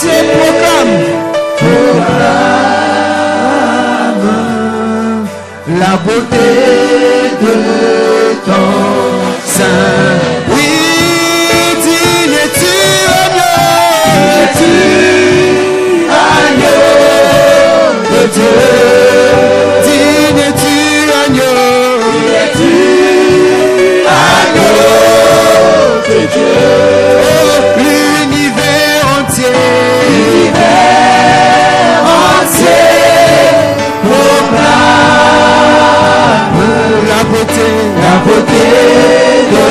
entier proclame la beauté de ton sein. Oui, digne es-tu, agneau de Dieu. Digne es-tu, agneau de Dieu. L'univers entier proclame la beauté de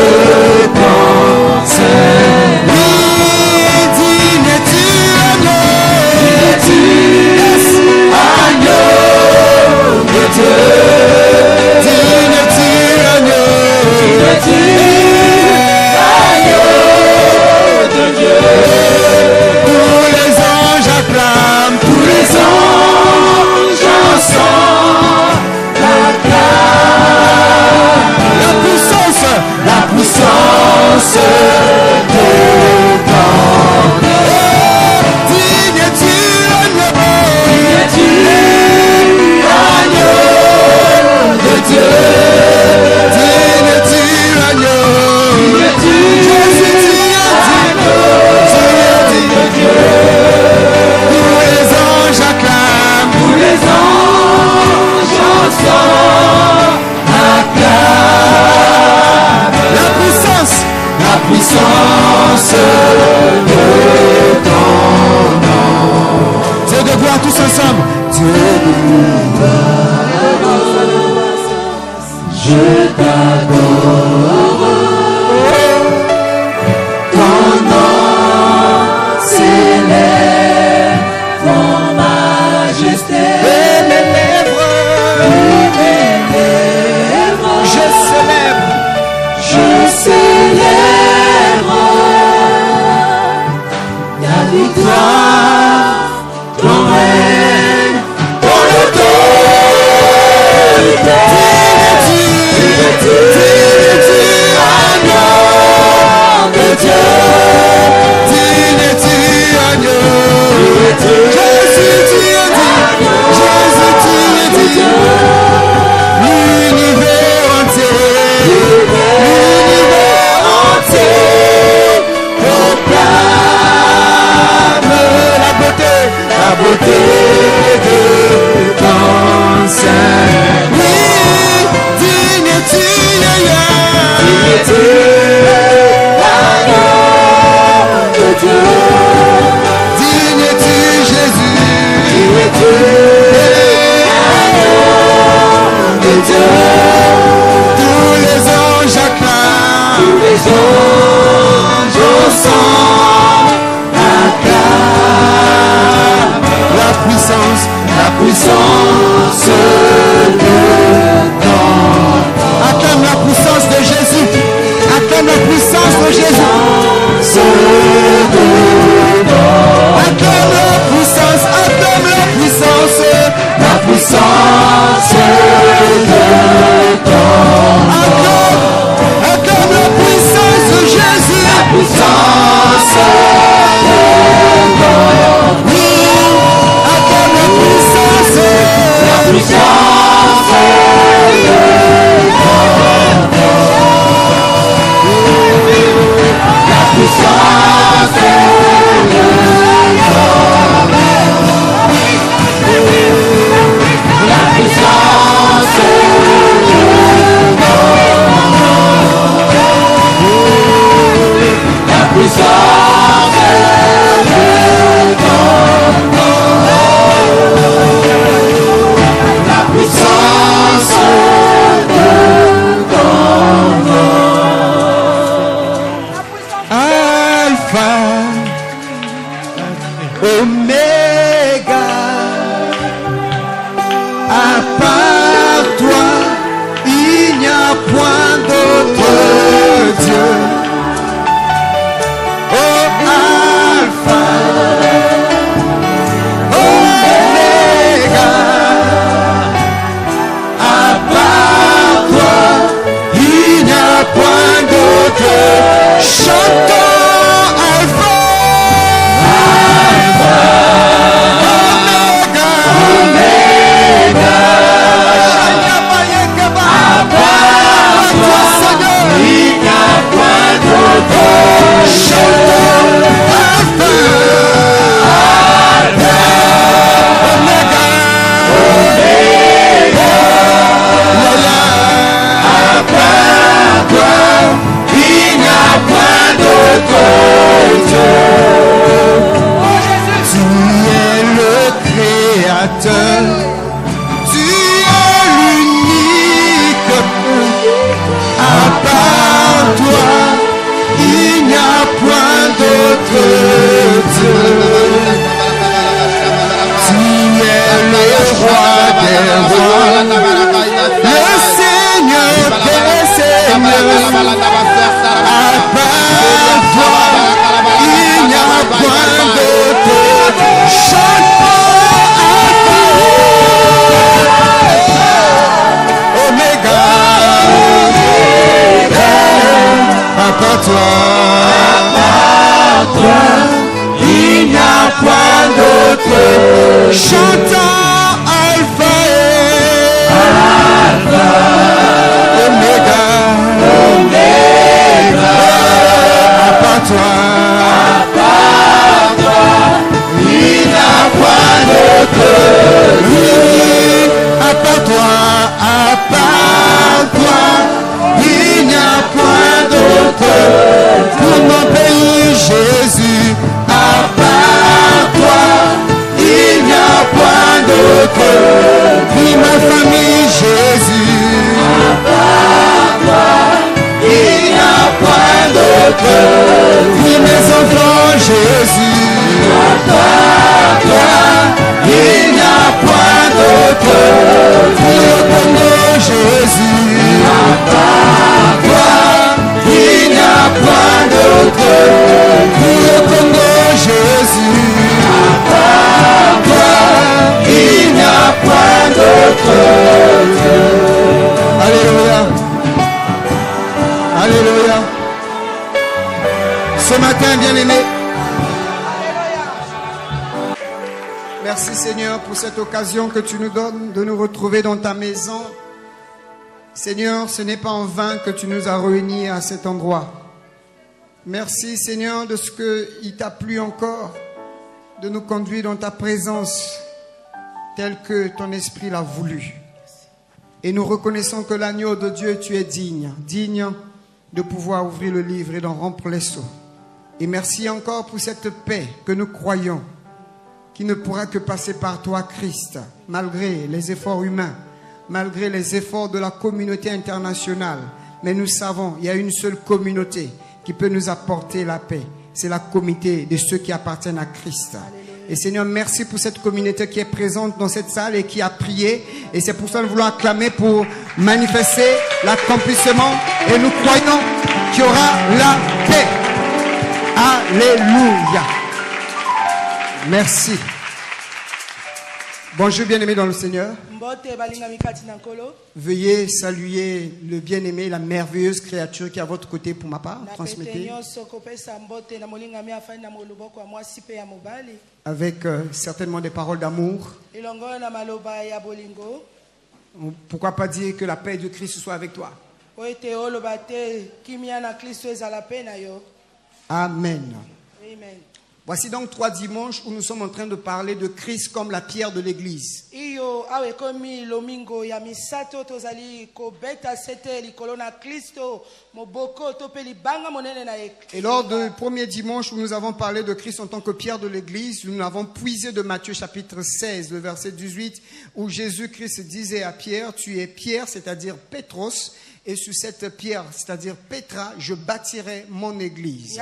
ton sein. Oui, digne es-tu, agneau de Dieu. Digne es-tu, agneau de Dieu. Tous les anges acclament, tous les anges ensemble acclament la puissance de ton nom. Digne es-tu, agneau de Dieu. Digne es-tu, agneau Jésus, tu es digne de Dieu. Tous les anges acclament, tous les anges ensemble acclament la puissance de ton nom. Dieu de gloire, tous ensemble. Dieu de gloire, je t'adore. Ton nom s'élève, ton majesté. Et mes lèvres, je célèbre ta victoire, ton règne, ton autorité. Digne es-tu, agneau de Dieu. Digne es-tu, agneau. Jésus, tu es digne. Jésus, tu es digne. L'univers entier proclame la beauté de ton sein. Oui, digne es-tu, agneau de Dieu. Digne es-tu, Jésus. Digne es-tu, agneau de Dieu. Tous les anges acclament, tous les anges ensemble acclament la puissance de ton nom. Acclame la puissance de Jésus. Acclame la puissance de Jésus. Acclame la puissance, acclame la puissance de ton nom. Acclame la puissance de Jésus. La puissance de ton nom. Oui, acclame la puissance de Chantons Alpha, roi des rois, le Seigneur des seigneurs. À part toi, il n'y a point d'autre. Chantons Oméga, à part toi, il n'y a point d'autre. Chantons Alpha et Oméga, à part toi, il n'y a point d'autre. À part toi, il n'y a point d'autre. Pour mon pays, Jésus, à part toi, il n'y a point d'autre. Pour ma famille, Jésus, à part toi, il n'y a point d'autre. Pour mes enfants, Jésus, à part toi, il n'y a point d'autre. Pour le Congo, Jésus, à part toi, il n'y a point d'autre. Pour le Congo, Jésus, à part toi, il n'y a point d'autre. Alléluia. Alléluia. Ce matin, bien-aimé, merci Seigneur pour cette occasion que tu nous donnes de nous retrouver dans ta maison. Seigneur, ce n'est pas en vain que tu nous as réunis à cet endroit. Merci Seigneur de ce qu'il t'a plu encore de nous conduire dans ta présence tel que ton esprit l'a voulu. Et nous reconnaissons que l'agneau de Dieu, tu es digne de pouvoir ouvrir le livre et d'en rompre les sceaux. Et merci encore pour cette paix que nous croyons, qui ne pourra que passer par toi, Christ, malgré les efforts humains, malgré les efforts de la communauté internationale. Mais nous savons, il y a une seule communauté qui peut nous apporter la paix. C'est la communauté de ceux qui appartiennent à Christ. Et Seigneur, merci pour cette communauté qui est présente dans cette salle et qui a prié. Et c'est pour ça que nous voulons acclamer pour manifester l'accomplissement. Et nous croyons qu'il y aura la paix. Alléluia. Merci. Bonjour bien-aimés dans le Seigneur. Veuillez saluer le bien-aimé, la merveilleuse créature qui est à votre côté pour ma part. Transmettez. Avec certainement des paroles d'amour. Pourquoi pas dire que la paix de Christ soit avec toi. Amen. Amen. Voici donc 3 dimanches où nous sommes en train de parler de Christ comme la pierre de l'église. Et lors du premier dimanche où nous avons parlé de Christ en tant que pierre de l'église, nous avons puisé de Matthieu chapitre 16, le verset 18, où Jésus-Christ disait à Pierre, tu es Pierre, c'est-à-dire Pétros, et sur cette pierre, c'est-à-dire Pétra, je bâtirai mon église.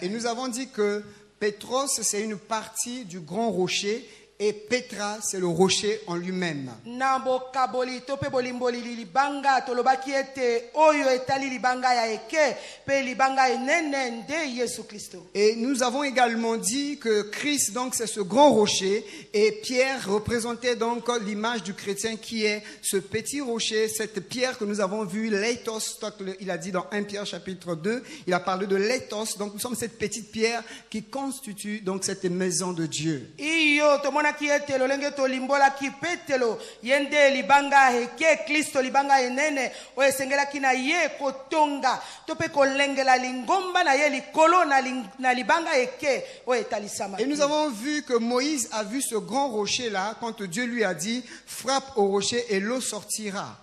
Et nous avons dit que Pétros, c'est une partie du grand rocher. Et Pétra, c'est le rocher en lui-même. Et nous avons également dit que Christ, donc, c'est ce grand rocher. Et Pierre représentait donc l'image du chrétien qui est ce petit rocher, cette pierre que nous avons vue, l'éthos. Il a dit dans 1 Pierre chapitre 2, il a parlé de l'éthos. Donc nous sommes cette petite pierre qui constitue donc cette maison de Dieu. Et nous avons vu que Moïse a vu ce grand rocher là quand Dieu lui a dit frappe au rocher et l'eau sortira.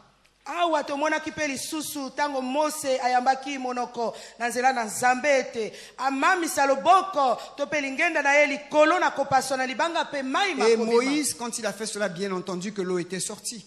Et Moïse, quand il a fait cela, bien entendu que l'eau était sortie.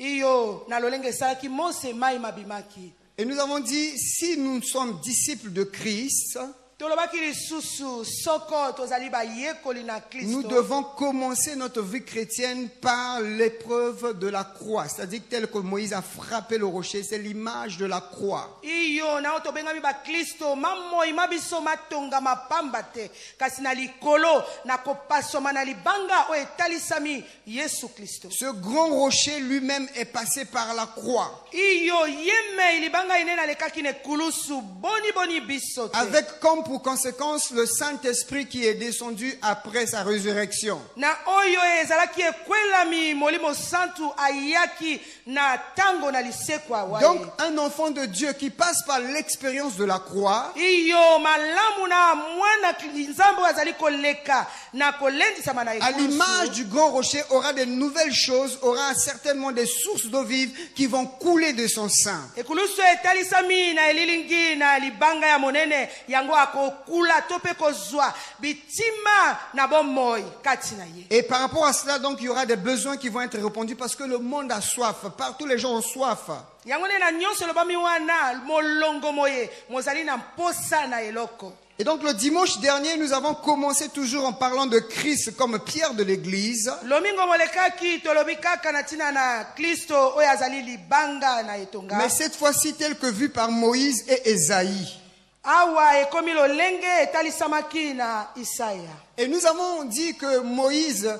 iyo na lolenge esalaki Mose mai mabimaki. Et nous avons dit, si nous sommes disciples de Christ, Tolobaki lisusu soko tozali bayekoli na Kristo. nous devons commencer notre vie chrétienne par l'épreuve de la croix. C'est-à-dire tel que Moïse a frappé le rocher, c'est l'image de la croix. Iyo na otobengami ba Kristo mamoi mabiso matonga mapamba te kasi na likolo na kopasoma na libanga o etalisami Yesu Kristo. Ce grand rocher lui-même est passé par la croix. Iyo yeme libanga inena lekaki ne kulusu boni biso te. Avec comme pour conséquence le Saint-Esprit qui est descendu après sa résurrection. Na oyo ezalaki ekwelami molimo santu ayaki na tango na lisekwa waye. Donc un enfant de Dieu qui passe par l'expérience de la croix, iyo malamu na mwana nzambo azali koleka na kolendisa mana à l'image du grand rocher, aura de nouvelles choses, aura certainement des sources d'eau vive qui vont couler de son sein. ekulusu etalisami na elilingi na libanga ya monene yango akokula to pe kozwa bitima na bomoi kati na ye. Et par rapport à cela, donc, il y aura des besoins qui vont être répondus parce que le monde a soif. Partout, les gens ont soif. yango nde na nyonso lobami wana molongo moye mozali na mposa na eloko. Et donc, le dimanche dernier, nous avons commencé toujours en parlant de Christ comme pierre de l'église. lomingo molekaki tolobi kaka na ntina na Kristo oyo azali libanga na etonga. Mais cette fois-ci, tel que vu par Moïse et Ésaïe. awa ekomi lolenge etalisamaki na Isaya. Et nous avons dit que Moïse,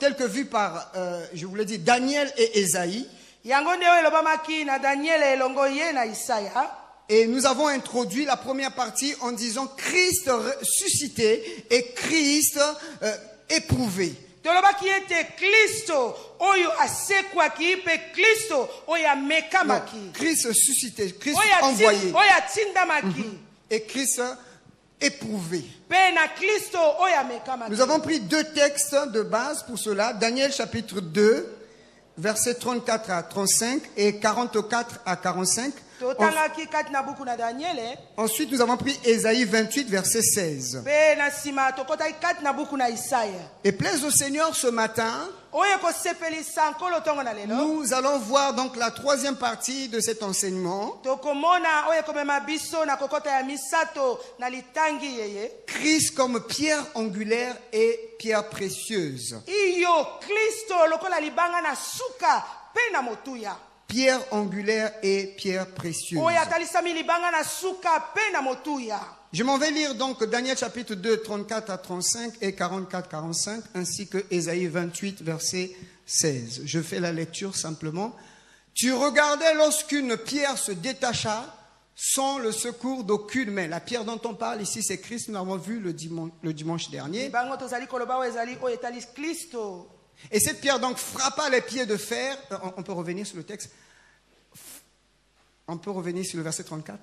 tel que vu par, je vous l'ai dit, Daniel et Ésaïe. yango nde oyo elobamaki na Daniel elongo ye na Isaya. Et nous avons introduit la première partie en disant Christ suscité et Christ éprouvé. tolobaki ete Kristo oyo asekwaki pe Kristo oyo amekamaki. Non, Christ suscité, Christ Oyo envoyé. oyo atindamaki. Et Christ éprouvé. Pe na Kristo oyo amekamaki. Nous avons pris deux textes de base pour cela. Daniel chapitre 2, versets 34 à 35 et 44 à 45. totangaki kati na buku na Daniele. Ensuite, nous avons pris Ésaïe 28, verset 16. Pe na sima tokotaki kati na buku na Isaya. Et plaise au Seigneur ce matin, oyo kosepelisa nkolo tongo na lelo. nous allons voir donc la troisième partie de cet enseignement. tokomona oyo komema biso na kokota ya misato na litangi yeye. Christ comme pierre angulaire et pierre précieuse. iyo Kristo lokola libanga na suka pe na motuya. Pierre angulaire et pierre précieuse. oyo atalisami libanga na suka pe na motuya. Je m'en vais lire donc Daniel chapitre 2, 34 à 35 et 44, 45, ainsi que Ésaïe 28, verset 16. Je fais la lecture simplement. Tu regardais lorsqu'une pierre se détacha sans le secours d'aucune main. La pierre dont on parle ici, c'est Christ. Nous l'avons vu le dimanche dernier. libango tozali koloba oyo ezali oyo etali Kristo. Et cette pierre donc frappa les pieds de fer. On peut revenir sur le texte. On peut revenir sur le verset 34.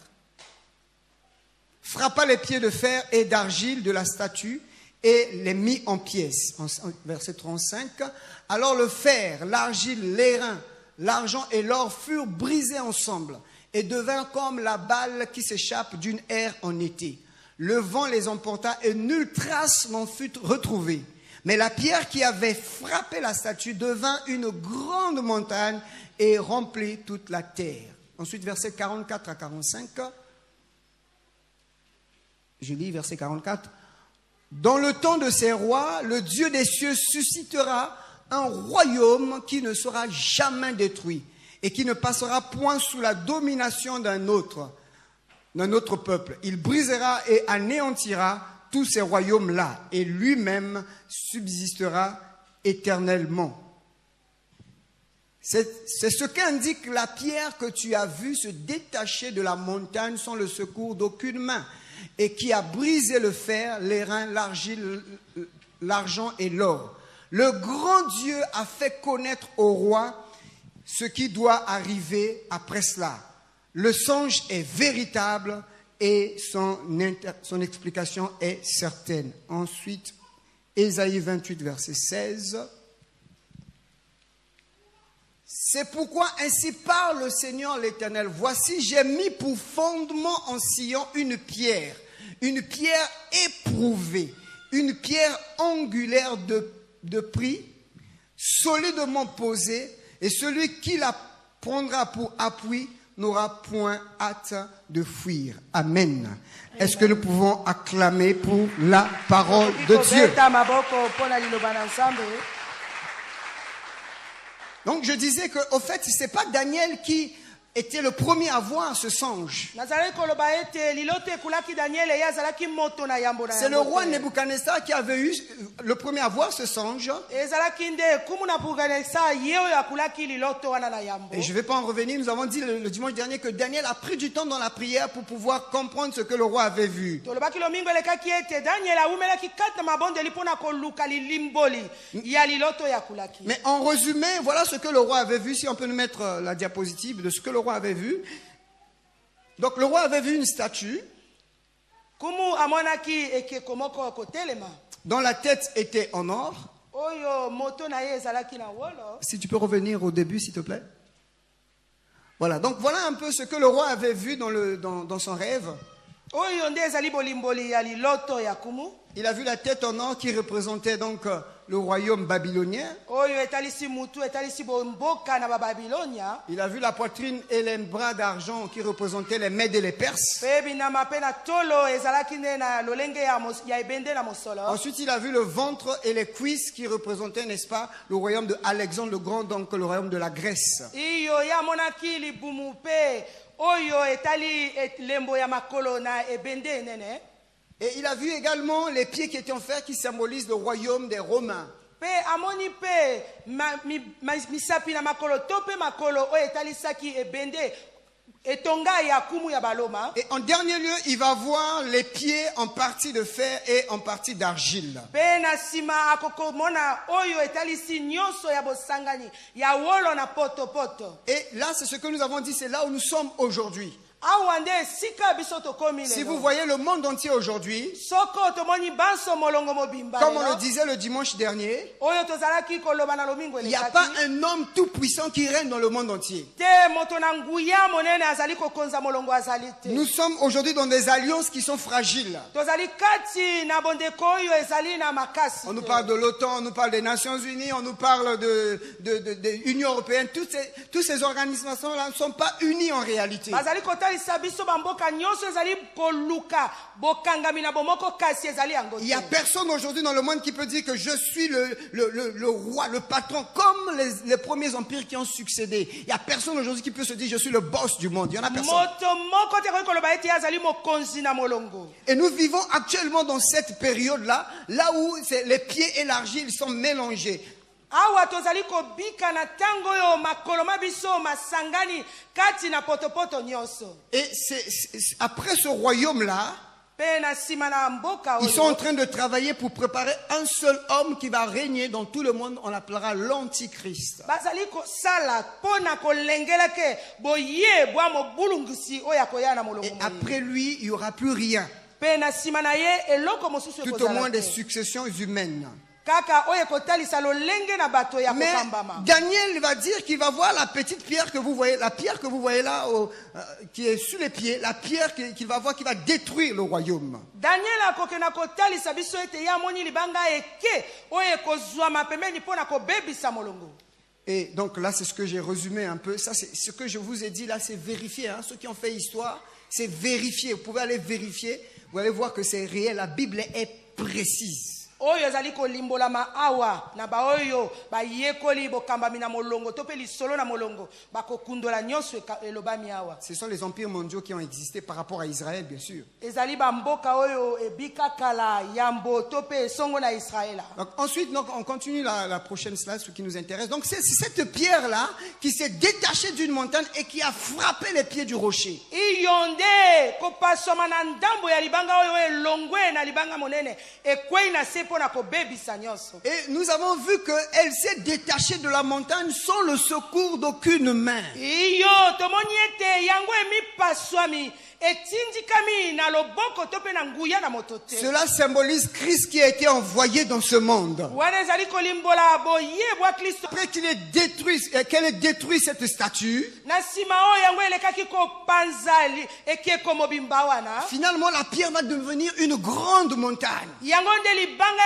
Frappa les pieds de fer et d'argile de la statue et les mit en pièces. Verset 35. Alors le fer, l'argile, l'airain, l'argent et l'or furent brisés ensemble et devinrent comme la balle qui s'échappe d'une aire en été. Le vent les emporta et nulle trace n'en fut retrouvée. Mais la pierre qui avait frappé la statue devint une grande montagne et remplit toute la terre. Ensuite, versets 44 à 45. Je lis verset 44. Dans le temps de ces rois, le Dieu des cieux suscitera un royaume qui ne sera jamais détruit et qui ne passera point sous la domination d'un autre peuple. Il brisera et anéantira tous ces royaumes-là et lui-même subsistera éternellement. C'est ce qu'indique la pierre que tu as vue se détacher de la montagne sans le secours d'aucune main et qui a brisé le fer, l'airain, l'argile, l'argent et l'or. Le grand Dieu a fait connaître au roi ce qui doit arriver après cela. Le songe est véritable et son explication est certaine. Ensuite, Ésaïe 28, verset 16. C'est pourquoi ainsi parle le Seigneur l'Éternel. Voici, j'ai mis pour fondement en Sion une pierre éprouvée, une pierre angulaire de prix, solidement posée. Et celui qui la prendra pour appui n'aura point hâte de fuir. Amen. Est-ce que nous pouvons acclamer pour la parole de Dieu? Donc je disais qu'au fait, ce n'est pas Daniel qui était le premier à voir ce songe. C'est le roi Nebuchadnezzar qui avait eu le premier à voir ce songe. Et je ne vais pas en revenir, nous avons dit le dimanche dernier que Daniel a pris du temps dans la prière pour pouvoir comprendre ce que le roi avait vu. Mais en résumé, voilà ce que le roi avait vu. Si on peut nous mettre la diapositive de ce que le roi avait vu. Donc le roi avait vu une statue dont la tête était en or. Si tu peux revenir au début, s'il te plaît. Voilà, donc voilà un peu ce que le roi avait vu dans son rêve. Il a vu la tête en or qui représentait donc le royaume babylonien. Il a vu la poitrine et les bras d'argent qui représentaient les Mèdes et les Perses. Ensuite, il a vu le ventre et les cuisses qui représentaient, n'est-ce pas, le royaume de Alexandre le Grand, donc le royaume de la Grèce. Et il a vu également les pieds qui étaient en fer qui symbolisent le royaume des Romains. Et en dernier lieu, il va voir les pieds en partie de fer et en partie d'argile. Et là, c'est ce que nous avons dit, c'est là où nous sommes aujourd'hui. Si vous voyez le monde entier aujourd'hui, comme on le disait le dimanche dernier, il n'y a pas un homme tout puissant qui règne dans le monde entier. Nous sommes aujourd'hui dans des alliances qui sont fragiles. On nous parle de l'OTAN, on nous parle des Nations Unies, on nous parle de l'Union Européenne. Toutes ces organisations-là ne sont pas unies en réalité. Il n'y a personne aujourd'hui dans le monde qui peut dire que je suis le roi, le patron, comme les premiers empires qui ont succédé. Il n'y a personne aujourd'hui qui peut se dire je suis le boss du monde. Il n'y en a personne. Et nous vivons actuellement dans cette période-là, là où les pieds et l'argile sont mélangés. Et après ce royaume-là, ils sont en train de travailler pour préparer un seul homme qui va régner dans tout le monde. On l'appellera l'Antichrist. Et après lui, il n'y aura plus rien. Tout au moins des successions humaines. Mais Daniel va dire qu'il va voir la petite pierre que vous voyez, la pierre que vous voyez là, qui est sous les pieds, la pierre qu'il va voir qui va détruire le royaume. Et donc là, c'est ce que j'ai résumé un peu. Ça, c'est ce que je vous ai dit là, c'est vérifié. Hein. Ceux qui ont fait histoire, c'est vérifié. Vous pouvez aller vérifier. Vous allez voir que c'est réel. La Bible est précise. Ce sont les empires mondiaux qui ont existé par rapport à Israël, bien sûr. Donc, ensuite, on continue la prochaine slide, ce qui nous intéresse. Donc c'est cette pierre-là qui s'est détachée d'une montagne et qui a frappé les pieds du rocher. Et nous avons vu qu'elle s'est détachée de la montagne sans le secours d'aucune main. Cela symbolise Christ qui a été envoyé dans ce monde. Après qu'elle ait détruit cette statue, finalement la pierre va devenir une grande montagne.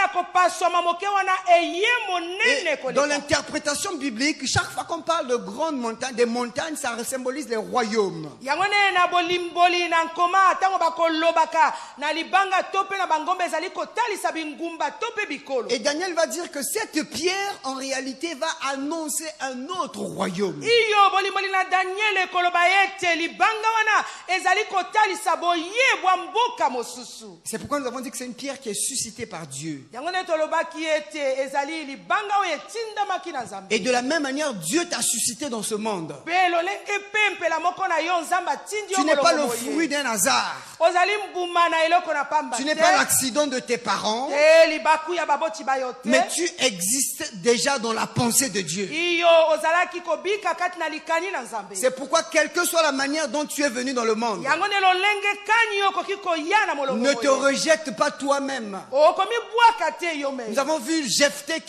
ya kopaswama moke wana eye monene Et koleka. dans l'interprétation biblique, chaque fois qu'on parle de grandes montagnes, des montagnes, ça symbolise les royaumes. yango nde na bolimboli na nkoma ntango bakolobaka na libanga to mpe na bangombe ezali kotalisa bingumba to mpe bikolo. Et Daniel va dire que cette pierre, en réalité, va annoncer un autre royaume. iyo bolimboli na daniele ekoloba ete libanga wana ezali kotalisa boye bwa mboka mosusu. C'est pourquoi nous avons dit que c'est une pierre qui est suscitée par Dieu. yango nde tolobaki ete ezali libanga oyo etindamaki na nzambe. Et de la même manière, Dieu t'a suscité dans ce monde. mpe lolenge mpe mpela moko na yo nzambe atindi yo Tu n'es pas le molongo fruit boye. d'un hasard. ozali mbuma na eloko na pamba Tu n'es te. pas l'accident de tes parents, te libaku ya baboti bayo te. mais tu existes déjà dans la pensée de Dieu. iyo ozalaki kobika kati na likani na nzambe. C'est pourquoi, quelle que soit la manière dont tu es venu dans le monde, yango nde lolenge kani yo okoki koya na molongo ne te boye. rejette pas toi-même. okomi bwaka te yo me. Nous avons vu Jephthé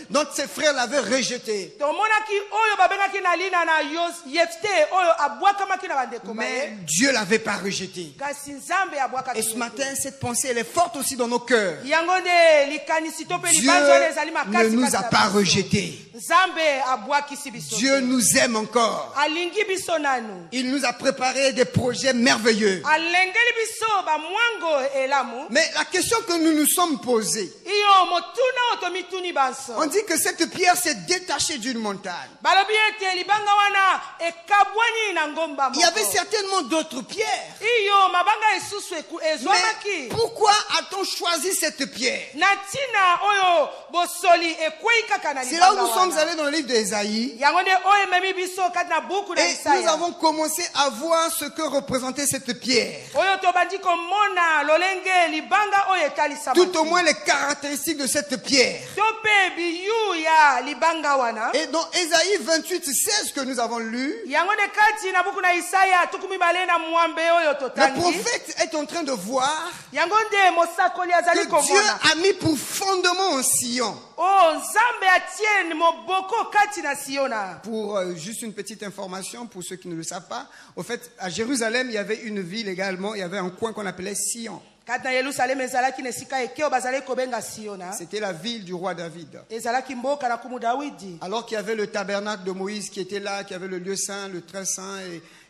dont ses frères l'avaient rejeté. tomonaki oyo babengaki na lina na yefte oyo abwakamaki na bandeko Mais baye. Dieu l'avait pas rejeté. kasi nzambe abwakaki Et ce ye te. matin, cette pensée, elle est forte aussi dans nos cœurs. yango nde likanisi to mpe Dieu libanzo wana ezali ne makasi nous kati a na pas biso. rejetés. nzambe abwakisi biso Dieu te. nous aime encore. alingi biso nanu. Il nous a préparé des projets merveilleux. alengeli biso bamwango elamu. Mais la question que nous nous sommes posée, iyo motuna oyo tomituni banso. on dit que cette pierre s'est détachée d'une montagne. balobi ete libanga wana ekabwani na ngomba Il y avait moko. certainement d'autres pierres. iyo mabanga esusu Mais ezwamaki. pourquoi a-t-on choisi cette pierre? na ntina oyo bosoli ekwei kaka na C'est là où libanga nous sommes wana. allés dans le livre d'Ésaïe. yango nde oyo ememi biso kati na buku na Et nous isaya avons commencé à voir ce que représentait cette pierre. oyo tobandi komona lolenge libanga oyo etalisamaki. Tout au moins les caractéristiques de cette pierre. to mpe biyu ya libanga wana. Et dans Ésaïe 28:16 que nous avons lu, yango nde kati na buku na isaya 22 na mwambe oyo le totangi. prophète est en train de voir yango nde mosakoli azali que Dieu komona. a mis pour fondement en Sion. oh nzambe atie moboko kati na siona. Pour juste une petite information, pour ceux qui ne le savent pas, au fait, à Jérusalem, il y avait une ville également, il y avait un coin qu'on appelait Sion. kati na yelusalemu ezalaki na esika eke oyo bazali kobenga siona. C'était la ville du roi David. ezalaki mboka na kumu dawidi. Alors qu'il y avait le tabernacle de Moïse qui était là, qu'il y avait le lieu saint, le très saint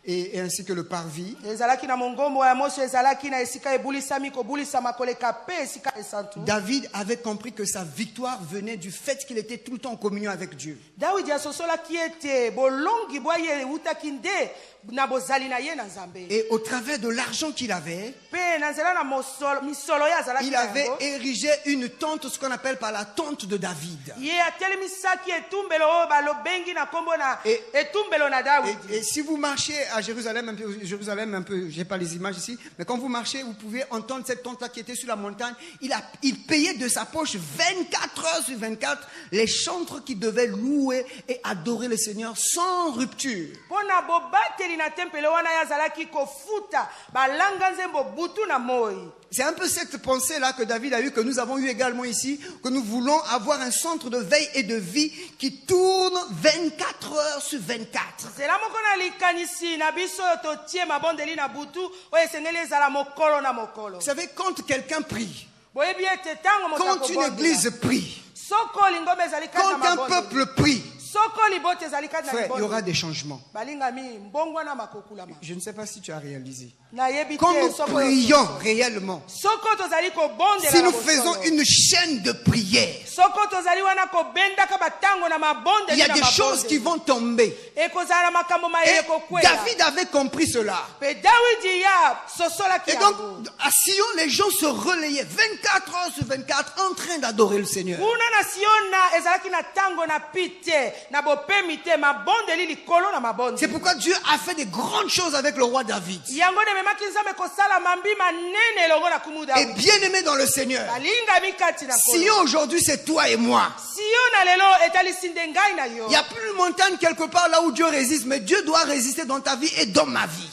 et ainsi que le parvis. ezalaki na mongombo ya mose ezalaki na esika ebulisami kobulisama koleka pe esika esantu. David avait compris que sa victoire venait du fait qu'il était tout le temps en communion avec Dieu. dawidi asosolaki ete bolongi bwa ye eutaki nde na bozali na ye na nzambe. Et au travers de l'argent qu'il avait, pe na nzela na misolo ye azalaki il na avait yango. érigé une tente, ce qu'on appelle par la tente de David. ye atelemisaki etumbelo oyo balobengi na nkombo na Et- etumbelo na dawidi. Et si vous marchez à Jérusalem un peu, j'ai pas les images ici, mais quand vous marchez, vous pouvez entendre cette tente-là qui était sur la montagne. Il payait de sa poche 24 heures sur 24 les chantres qui devaient louer et adorer le Seigneur sans rupture. mpo na bobateli na tempele wana ye azalaki kofuta balanga nzembo butu na moi. C'est un peu cette pensée-là que David a eue, que nous avons eu également ici, que nous voulons avoir un centre de veille et de vie qui tourne 24 heures sur 24. nzela moko na likanisi na biso oyo totie mabondeli na butu oyo esengeli ezala mokolo na mokolo. Vous savez, quand quelqu'un prie, boyebi ete ntango moto quand une akobondela, église prie, soko lingombe ezali kati na quand un mabondeli, peuple prie, soko libote ezali kati na frère, il y aura libondeli, des changements. balingami mbongwa na makokulama. Je ne sais pas si tu as réalisé. nayebi Quand te nous soko prions réellement, soko tozali kobondela si na nous bosolo. faisons une chaîne de prière, soko tozali wana kobendaka batango na il mabondeli y a na des choses qui mabondeli. vont tomber. ekozala na makambo Et mayele kokwela. David avait compris cela. pe dawidi ya sosolaki Et donc, yango. à Sion, les gens se relayaient 24 heures sur 24 en train d'adorer le Seigneur. kuna na siona ezalaki na tango na pite na bopemi te mabondeli likolo na C'est mabondeli. pourquoi Dieu a fait des grandes choses avec le roi David. yango nde memaki nzambe kosala mambi manene elongo na kumu Et dawidi. bien aimé dans le Seigneur. balingami kati na kolo. Sion aujourd'hui, c'est toi et moi. sio Il n'y a plus de montagne quelque part là où Dieu résiste, mais Dieu doit résister dans ta vie et dans ma vie.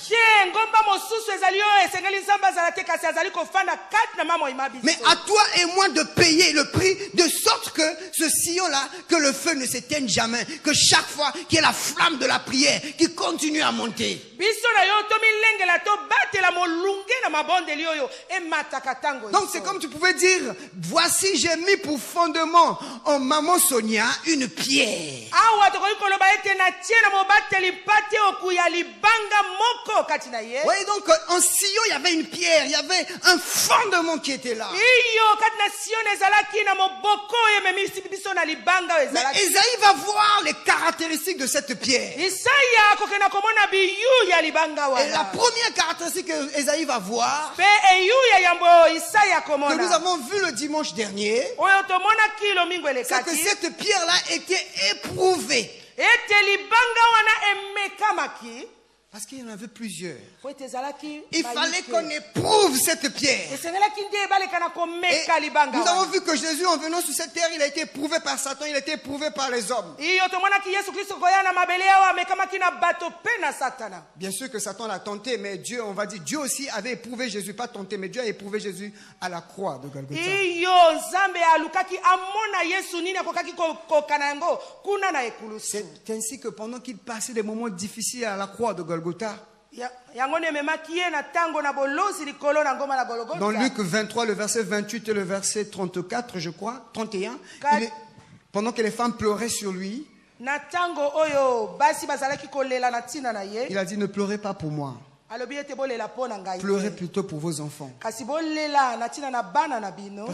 Mais à toi et moi de payer le prix de sorte que ce sillon-là, que le feu ne s'éteigne jamais, que chaque fois qu'il y ait la flamme de la prière qui continue à monter. Donc c'est comme tu pouvais dire, voici j'ai mis pour fondement en maman Sonia une pierre. Oui, donc en sillon il y avait une pierre, il y avait un fondement qui était là. Mais Esaïe va voir les caractéristiques de cette pierre. Et la première caractéristique que Esaïe va voir, que nous avons vu le dimanche dernier, c'est que cette pierre-là était éprouvée. Parce qu'il y en avait plusieurs. Il fallait qu'on éprouve cette pierre. Et nous avons vu que Jésus, en venant sur cette terre, il a été éprouvé par Satan, il a été éprouvé par les hommes. Bien sûr que Satan l'a tenté, mais Dieu, on va dire, Dieu aussi avait éprouvé Jésus, pas tenté, mais Dieu a éprouvé Jésus à la croix de Golgotha. C'est ainsi que pendant qu'il passait des moments difficiles à la croix de Golgotha, dans Luc 23, le verset 28 et le verset 34, je crois, 31, pendant que les femmes pleuraient sur lui, il a dit, ne pleurez pas pour moi. Pleurez plutôt pour vos enfants. Parce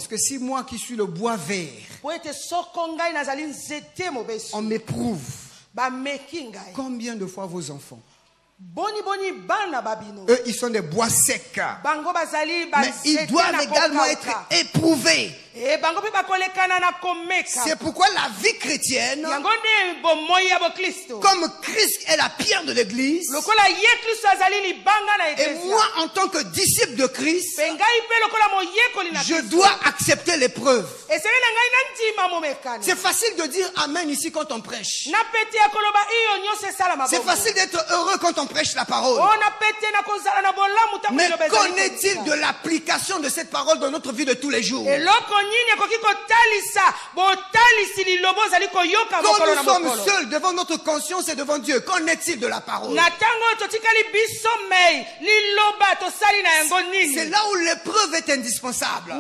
que si moi qui suis le bois vert, on m'éprouve, combien de fois vos enfants? Eux, ils sont des bois secs. Mais ils doivent également être éprouvés. C'est pourquoi la vie chrétienne, comme Christ est la pierre de l'église, et moi en tant que disciple de Christ, je dois accepter l'épreuve. C'est facile de dire amen ici quand on prêche. C'est facile d'être heureux quand on prêche la parole. Mais qu'en est-il de l'application de cette parole dans notre vie de tous les jours? Quand nous sommes seuls devant notre conscience et devant Dieu, qu'en est-il de la parole? C'est là où l'épreuve est indispensable.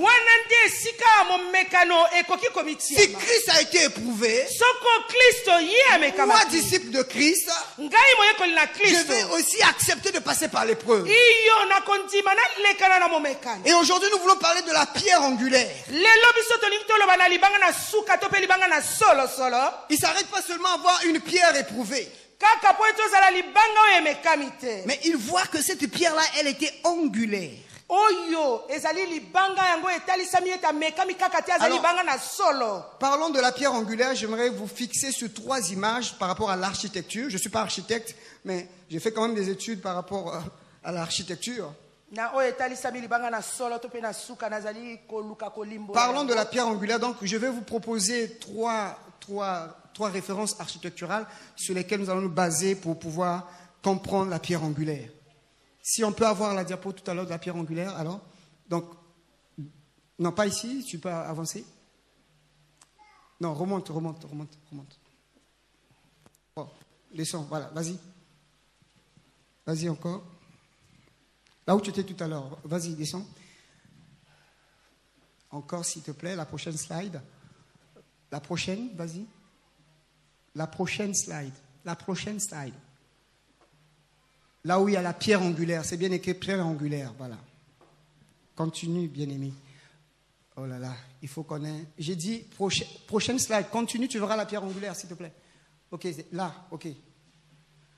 Si Christ a été éprouvé, moi disciple de Christ, je vais aussi accepter de passer par l'épreuve. Et aujourd'hui nous voulons parler de la pierre angulaire. Il ne s'arrête pas seulement à avoir une pierre éprouvée, mais il voit que cette pierre-là, elle était angulaire. Alors, parlons de la pierre angulaire. J'aimerais vous fixer sur 3 images par rapport à l'architecture. Je ne suis pas architecte, mais j'ai fait quand même des études par rapport à l'architecture. Parlons de la pierre angulaire. Donc, je vais vous proposer trois références architecturales sur lesquelles nous allons nous baser pour pouvoir comprendre la pierre angulaire. Si on peut avoir la diapo tout à l'heure de la pierre angulaire, alors. Donc, non, pas ici, tu peux avancer. Non, remonte. Bon, descends, voilà, vas-y. Vas-y encore. Là où tu étais tout à l'heure, vas-y, descends. Encore, s'il te plaît, la prochaine slide. La prochaine, vas-y. La prochaine slide. Là où il y a la pierre angulaire, c'est bien écrit pierre angulaire, voilà. Continue, bien-aimé. Oh là là, il faut qu'on ait... J'ai dit, prochaine slide, continue, tu verras la pierre angulaire, s'il te plaît. Ok, là, ok.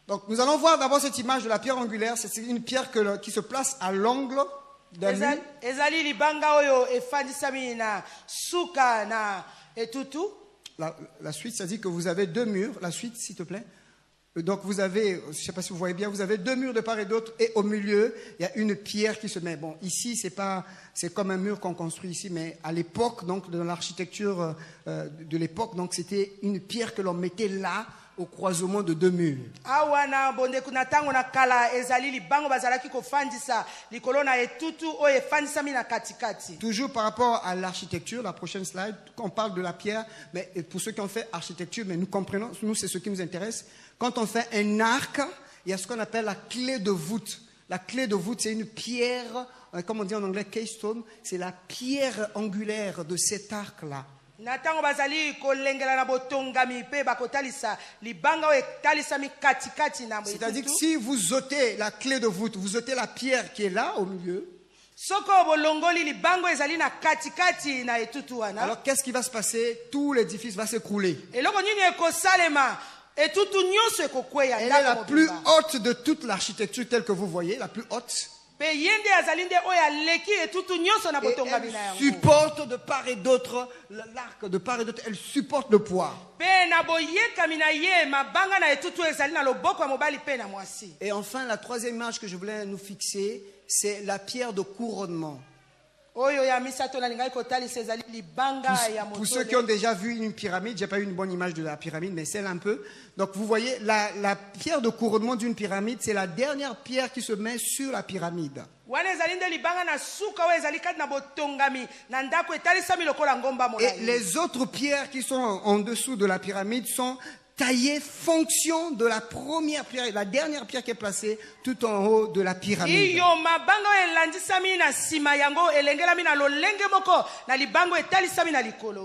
Donc, nous allons voir d'abord cette image de la pierre angulaire. C'est une pierre qui se place à l'angle d'un mur. La suite, ça dit que vous avez 2 murs. La suite, s'il te plaît. Donc vous avez, je ne sais pas si vous voyez bien, vous avez 2 murs de part et d'autre, et au milieu, il y a une pierre qui se met. Bon, ici, c'est comme un mur qu'on construit ici, mais à l'époque, donc dans l'architecture de l'époque, donc c'était une pierre que l'on mettait là, au croisement de 2 murs. Awana bonde kuna tango na kala ezali libango bazalaki kofandisa likolo na etutu o efandisa mina katikati. Toujours par rapport à l'architecture, la prochaine slide, on parle de la pierre, mais pour ceux qui ont fait architecture, mais nous comprenons, nous c'est ce qui nous intéresse. Quand on fait un arc, il y a ce qu'on appelle la clé de voûte. La clé de voûte, c'est une pierre, comme on dit en anglais, keystone, c'est la pierre angulaire de cet arc-là. Natango bazali kolengela na botongami pe bakotalisa libanga o etalisa mi katikati na mwetu. C'est-à-dire que si vous ôtez la clé de voûte, vous ôtez la pierre qui est là au milieu. Soko bolongoli libango ezali na katikati na etutu wana. Alors qu'est-ce qui va se passer? Tout l'édifice va s'écrouler. Eloko nini ekosalema etutu nyonso ekokweya. Elle est la plus haute de toute l'architecture telle que vous voyez, la plus haute. Et elle supporte de part et d'autre l'arc, de part et d'autre, elle supporte le poids. Et enfin, la troisième image que je voulais nous fixer, c'est la pierre de couronnement. Pour ceux qui ont déjà vu une pyramide, j'ai pas eu une bonne image de la pyramide, mais celle un peu. Donc vous voyez, la pierre de couronnement d'une pyramide, c'est la dernière pierre qui se met sur la pyramide. Et les autres pierres qui sont en dessous de la pyramide sont taillées fonction de la première pierre, la dernière pierre qui est placée tout en haut de la pyramide.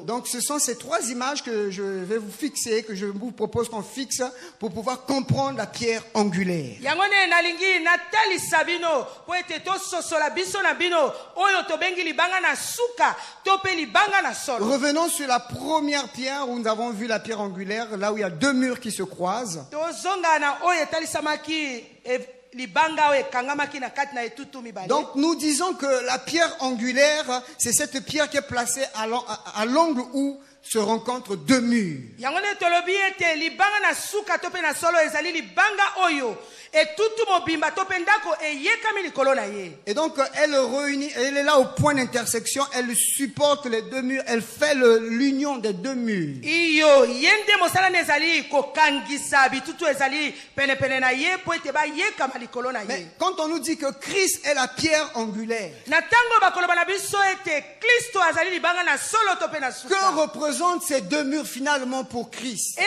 Donc ce sont ces 3 images que je vais vous fixer, que je vous propose qu'on fixe pour pouvoir comprendre la pierre angulaire. Revenons sur la première pierre où nous avons vu la pierre angulaire, là où il y a 2 murs qui se croisent. Donc nous disons que la pierre angulaire, c'est cette pierre qui est placée à l'angle où se rencontrent 2 murs. Et donc elle réunit, elle est là au point d'intersection, elle supporte les 2 murs, elle fait l'union des 2 murs. Mais quand on nous dit que Christ est la pierre angulaire, que représentent ces 2 murs finalement pour Christ?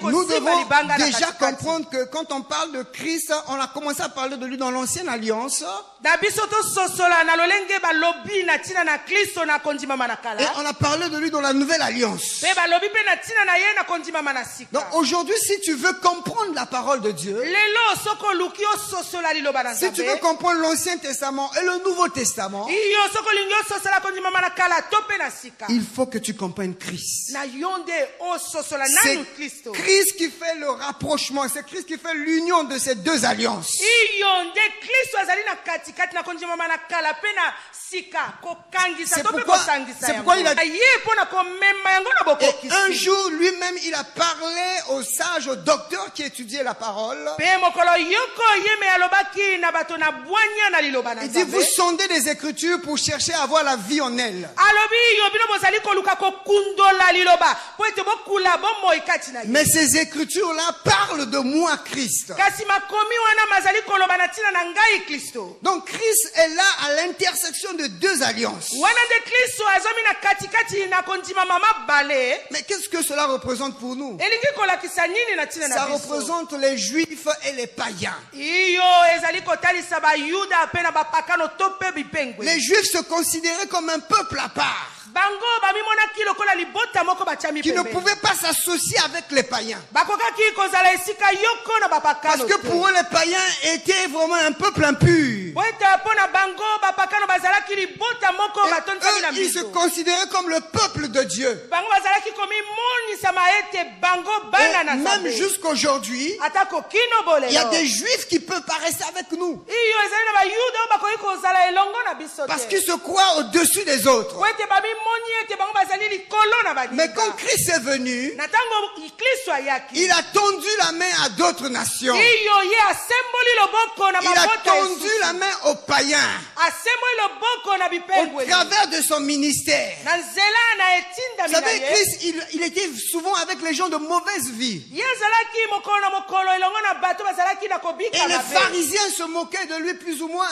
Nous devons déjà comprendre que quand on parle de Christ, on a commencé à parler de lui dans l'ancienne alliance. Et on a parlé de lui dans la nouvelle alliance. Donc aujourd'hui, si tu veux comprendre la parole de Dieu, si tu veux comprendre l'Ancien Testament et le Nouveau Testament, il faut que tu comprennes Christ. C'est Christ qui fait le rapprochement, c'est Christ qui fait l'union de ces 2 alliances. C'est pourquoi il a dit, et un jour lui-même il a parlé aux sages, aux docteurs qui étudiaient la parole. Il dit, vous sondez les Écritures pour chercher à avoir la vie en elles. Mais ces Écritures-là parlent de moi, Christ. Donc Christ est là à l'intersection de 2 alliances. Mais qu'est-ce que cela représente pour nous? Ça représente les Juifs et les païens. Les Juifs se considéraient comme un peuple à part, qui ne pouvaient pas s'associer avec les païens. Parce que pour eux, les païens étaient vraiment un peuple impur. po ete mpona bango bapakano bazalaki libota moko Et batonisami na eux, ils se mbindo considéraient comme le peuple de Dieu. bango bazalaki komimonisama ete bango Et bana na même nzambe jusqu'aujourd'hui, atako kino il y a bolelo des juifs qui peuvent pas rester avec nous. iyo ezali na bayuda oyo bakoki kozala elongo na biso Parce te qu'ils se croient au-dessus des autres. po ete bamimoni ete bango bazali likolo na Mais quand baninga Christ est venu, na ntango kristo ayaki il a tendu la main à d'autres nations. iyo ye asemboli loboko na Il a mabota tendu esusu. la main aux païens asemboli loboko na au bipengweli travers de son ministère. na nzela na Vous etindami na savez, ye Christ, il était souvent avec les gens de mauvaise vie. ye azalaki mokolo na mokolo elongo na bato bazalaki na Et kobika les mabe pharisiens se moquaient de lui plus ou moins.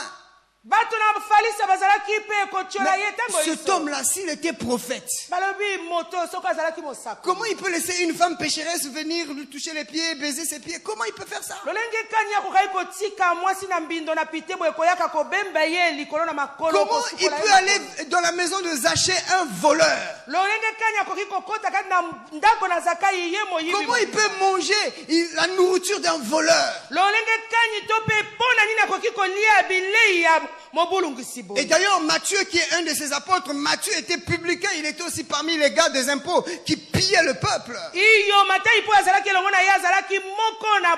bato na falisa bazalaki mpe kotiola ye Mais ntango cet iso homme-là, s'il était prophète, balobi moto soki azalaki mosako comment il peut laisser une femme pécheresse venir lui toucher les pieds, baiser ses pieds? Comment il peut faire ça? lolenge kani akokaki kotika mwasi na mbindo na pite boye koyaka kobemba ye likolo na makolo Comment il kosukola ye peut makolo? aller dans la maison de Zachée, un voleur? lolenge kani akoki kokota kati na ndako na zakai ye moyibi Comment il peut manger la nourriture d'un voleur? lolenge kani to mpe mpona nini akoki kolia bilei ya mobulungisi Et boye d'ailleurs, Matthieu, qui est un de ses apôtres, Matthieu était publicain, il était aussi parmi les gars des impôts qui pillaient le peuple. iyo matai mpo azalaki elongo na ye azalaki moko na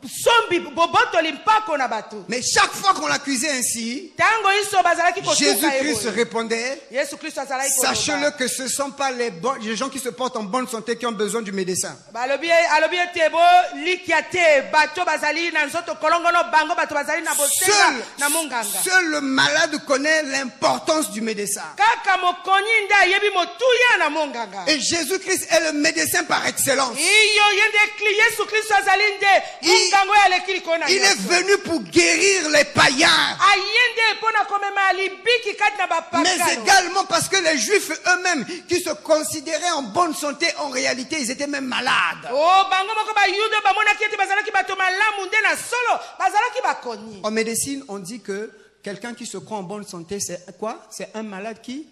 sombi bobotoli mpako na bato Mais chaque fois qu'on l'accusait ainsi, ntango iso bazalaki kotuka ye Jésus-Christ boye répondait: yesu kristo azalaki sachez-le koloba que ce ne sont pas les gens qui se portent en bonne santé qui ont besoin du médecin. alobi ete bolikia te bato bazali na nzoto kolongono bango bato bazali na bosenga na monganga Seul le malade connaît l'importance du médecin. kaka mokoni nde ayebi motuya na monganga Et Jésus-Christ est le médecin par excellence. iyo ye nde yesu kristo azali nde mongango oyo aleki likolo na Il est venu pour guérir les païens, aye nde mpo na komema libiki kati na mais bapakano également parce que les Juifs eux-mêmes qui se considéraient en bonne santé, en réalité, ils étaient même malades. o bango moko bayuda bamonaki ete bazalaki bato malamu nde na solo bazalaki bakoni En médecine, on dit que quelqu'un qui se croit en bonne santé, c'est quoi? C'est un malade qui...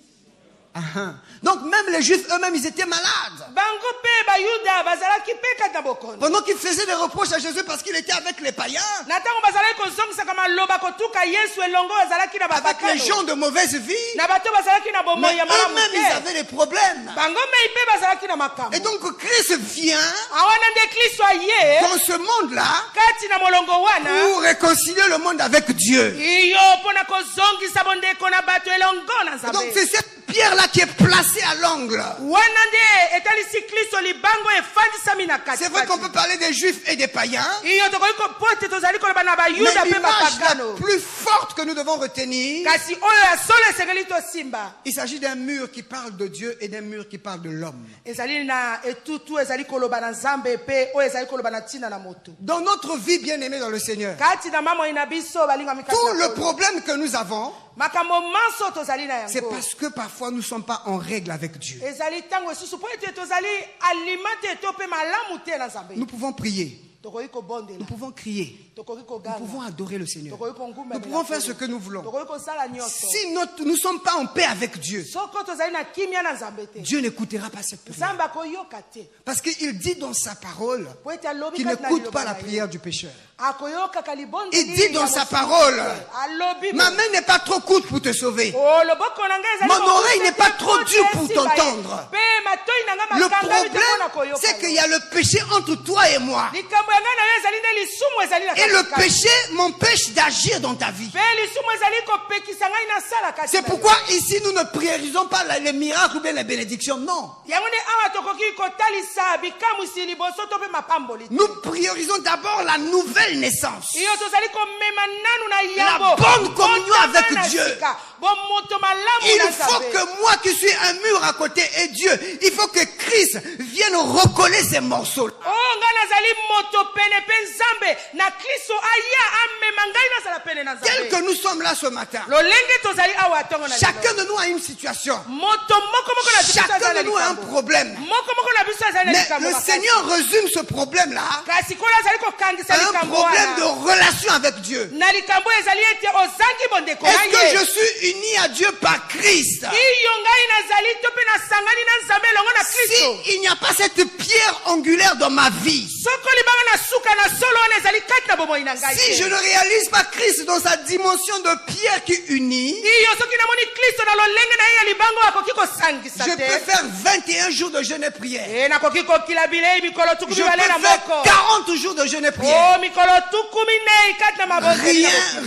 Donc même les Juifs eux-mêmes, ils étaient malades. bango mpe bayuda bazalaki mpe kati na bokoni Pendant qu'ils faisaient des reproches à Jésus parce qu'il était avec les païens, na ntango bazalaki kozongisaka maloba kotuka yesu elongo azalaki na avec les gens bapakano de mauvaise vie, na bato bazalaki na mais bomoi ya malamu eux-mêmes, ils te avaient des problèmes. bango mei mpe bazalaki na makambo Et donc Christ vient awana nde kristo aye dans ce monde-là kati na molongo wana pour réconcilier le monde avec Dieu. iyo mpo na kozongisa bondeko na bato elongo na Et donc nzambe c'est cette pierre-là qui est placée à l'angle. wana nde etalisi kristo libango efandisami na C'est vrai qu'on peut parler des Juifs et des païens, iyo tokoki po ete tozali koloba na mais bayuda mpe l'image la bapagano plus forte que nous devons retenir, kasi oyo ya solo esengeli tosimba il s'agit d'un mur qui parle de Dieu et d'un mur qui parle de l'homme. ezali na etutu ezali koloba na nzambe mpe oyo ezali koloba na ntina na moto Dans notre vie bien-aimée dans le Seigneur, kati na mamoi na biso balingami kati tout na le kolo. problème que nous avons, makambo manso tozali na c'est yango parce que parfois nous ne sommes pas en règle avec Dieu. ezali ntango esusu mpo ete tozali alima te to mpe malamu te na nzambe Nous pouvons prier, tokoki kobondela nous pouvons crier, tokoki nous koganga pouvons adorer le Seigneur. tokoki kongumela Nous pouvons faire ce que nous voulons. tokoki kosala nyonso Si nous ne sommes pas en paix avec Dieu, soko tozali na kimia na nzambe te Dieu n'écoutera pas cette prière. nzambe akoyoka te Parce qu'il dit dans sa parole po ete alobi qu'il kati na n'écoute liloba pas la na ye. prière du pécheur. akoyokaka libondeli Il dit dans ya sa mosusu parole, te. alobi ma main n'est pas trop courte pour te sauver. Oh, loboko na ngai ezali Mon kokuta oreille n'est te pas po trop te dure pour esimba ye. t'entendre. Mpe matoi na ngai Le makangami te mpona problème, koyoka c'est yo. qu'il y a le péché entre toi et moi. likambo ya ngai na yo ezali nde lisumu ezali na Et le katikati. péché m'empêche d'agir dans ta vie. mpe lisumu ezali kopekisa ngai nasala kati C'est na pourquoi yo. ici nous ne priorisons pas les miracles ou bien les bénédictions. Non. yango nde awa tokoki kotalisa bikamwisi liboso to mpe mapamboli te. Nous priorisons d'abord la nouvelle naissance. iyo tozali komema nanu na La yambo bonne communion Botoka avec na Dieu. sika. Bomoto malamu Il na faut Nzambe. que moi qui suis un mur à côté et Dieu, il faut que Christ vienne recoller ces morceaux. Oh, nga nazali moto pene pe nzambe na kristo aya amema ngai nazala pene na Tel nzambe que nous sommes là ce matin, lolenge tozali awa ntongo na chacun lelo. de nous a une situation. moto moko moko na biso Chacun azali na de nous a un likambo. problème. moko moko na biso azali na Mais likambo le makasi. Seigneur résume ce problème-là kasi kola azali kokangisa à un likambo problème de wana relation avec Dieu. na likambo ezali ete ozangi bondeko na Est-ce que ye je suis uni à Dieu par Christ? iyo ngai nazali to mpe nasangani na nzambe elongo na Si kristo il n'y a pas cette pierre angulaire dans ma vie, soko libanga na suka na solo wana ezali kati na bomoi na ngai si te. je ne réalise pas Christ dans sa dimension de pierre qui unit, iyo soki namoni kristo na lolenge na ye ya libango akoki kosangisa je te. peux faire 21 jours de jeûne et prière. Nakoki kokila bilei mikolo tuku Je peux mibale na faire moko. 40 jours de jeûne et prière. Mikolo tuku minei kati na mabonze.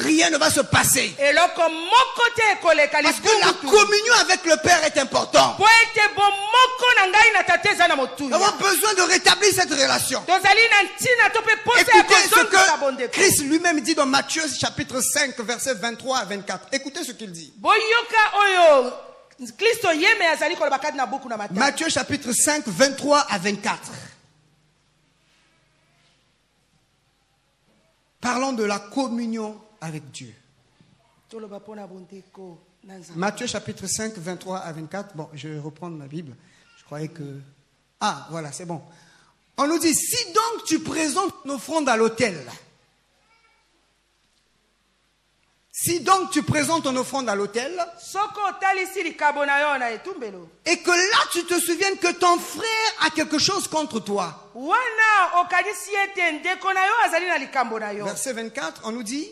Rien ne va se passer. eloko moko te ekoleka Parce que la communion avec le Père est importante. po ete bomoko na ngai na tate eza na Nous motuya. avons besoin de rétablir cette relation. tozali na ntina to mpe posa ya Écoutez ce kozongisa que bondeko. Christ lui-même dit dans Matthieu chapitre 5 versets 23 à 24. Écoutez ce qu'il dit. boyoka oyo kristo yeme azali koloba kati na buku na Matayo. Matthieu chapitre 5 23 à 24. Parlons de la communion avec Dieu. toloba mpona bondeko na Nzambe. Matthieu chapitre 5 23 à 24. Bon, je vais reprendre ma Bible. Je croyais que... Ah, voilà, c'est bon. On nous dit, si donc tu présentes une offrande à l'autel, si donc tu présentes ton offrande à l'autel, soko otalisi likabo na yo na etumbelo et que là tu te souviennes que ton frère a quelque chose contre toi. wana okanisi ete ndeko na yo azali na likambo na yo. Verset 24, on nous dit,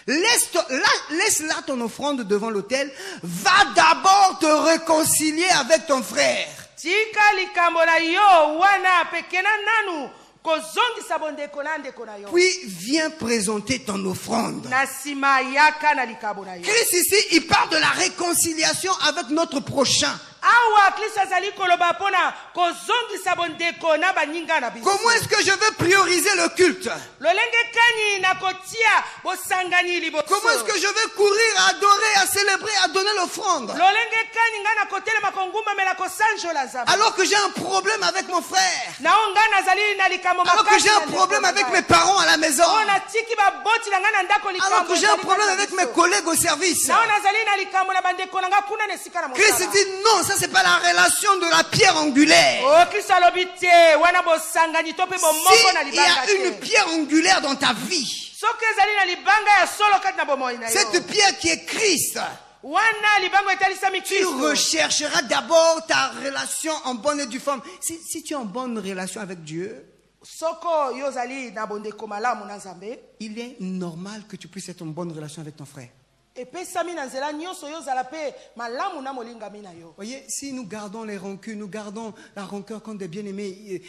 laisse là ton offrande devant l'autel, va d'abord te réconcilier avec ton frère. tika likambo na yo wana pekena nanu kozongisa bondeko na ndeko na yo. Puis viens présenter ton offrande. na nsima yaka na likambo na yo. Christ ici, il parle de la réconciliation avec notre prochain. awa kristo azali koloba mpona kozongisa bondeko na baninga na biso. Comment est-ce que je veux prioriser le culte? lolenge kani na kotia bosangani liboso. Comment est-ce que je vais courir à adorer, à célébrer, à donner l'offrande? lolenge kani nga na kotelema kongumamela kosanjola nzambe. Alors que j'ai un problème avec mon frère. nao nga nazali na likambo Alors que makasi j'ai na un ndeko problème na avec ngai. mes parents à la maison. oyo natiki baboti na nga na ndako likambo Alors que j'ai un ezali problème kati na avec mes biso. collègues au service. nao nazali na likambo na bandeko na nga kuna na esika na Christ mosala. dit non, ça c'est pas la relation de la pierre angulaire. o kristo alobi te wana bosangani to mpe bomoko na S'il y a libanga une te. pierre angulaire dans ta vie, soki ezali na libanga ya solo kati na bomoi na yo cette pierre qui est Christ, wana libango etalisami tu kristo. rechercheras d'abord ta relation en bonne et due forme. Si tu es en bonne relation avec Dieu, soko yo ozali na bondeko malamu na nzambe il est normal que tu puisses être en bonne relation avec ton frère. epesami na nzela nyonso yo ozala mpe malamu na molingami na yo. Voyez, si nous gardons les rancunes, nous gardons la rancœur comme des bien-aimés,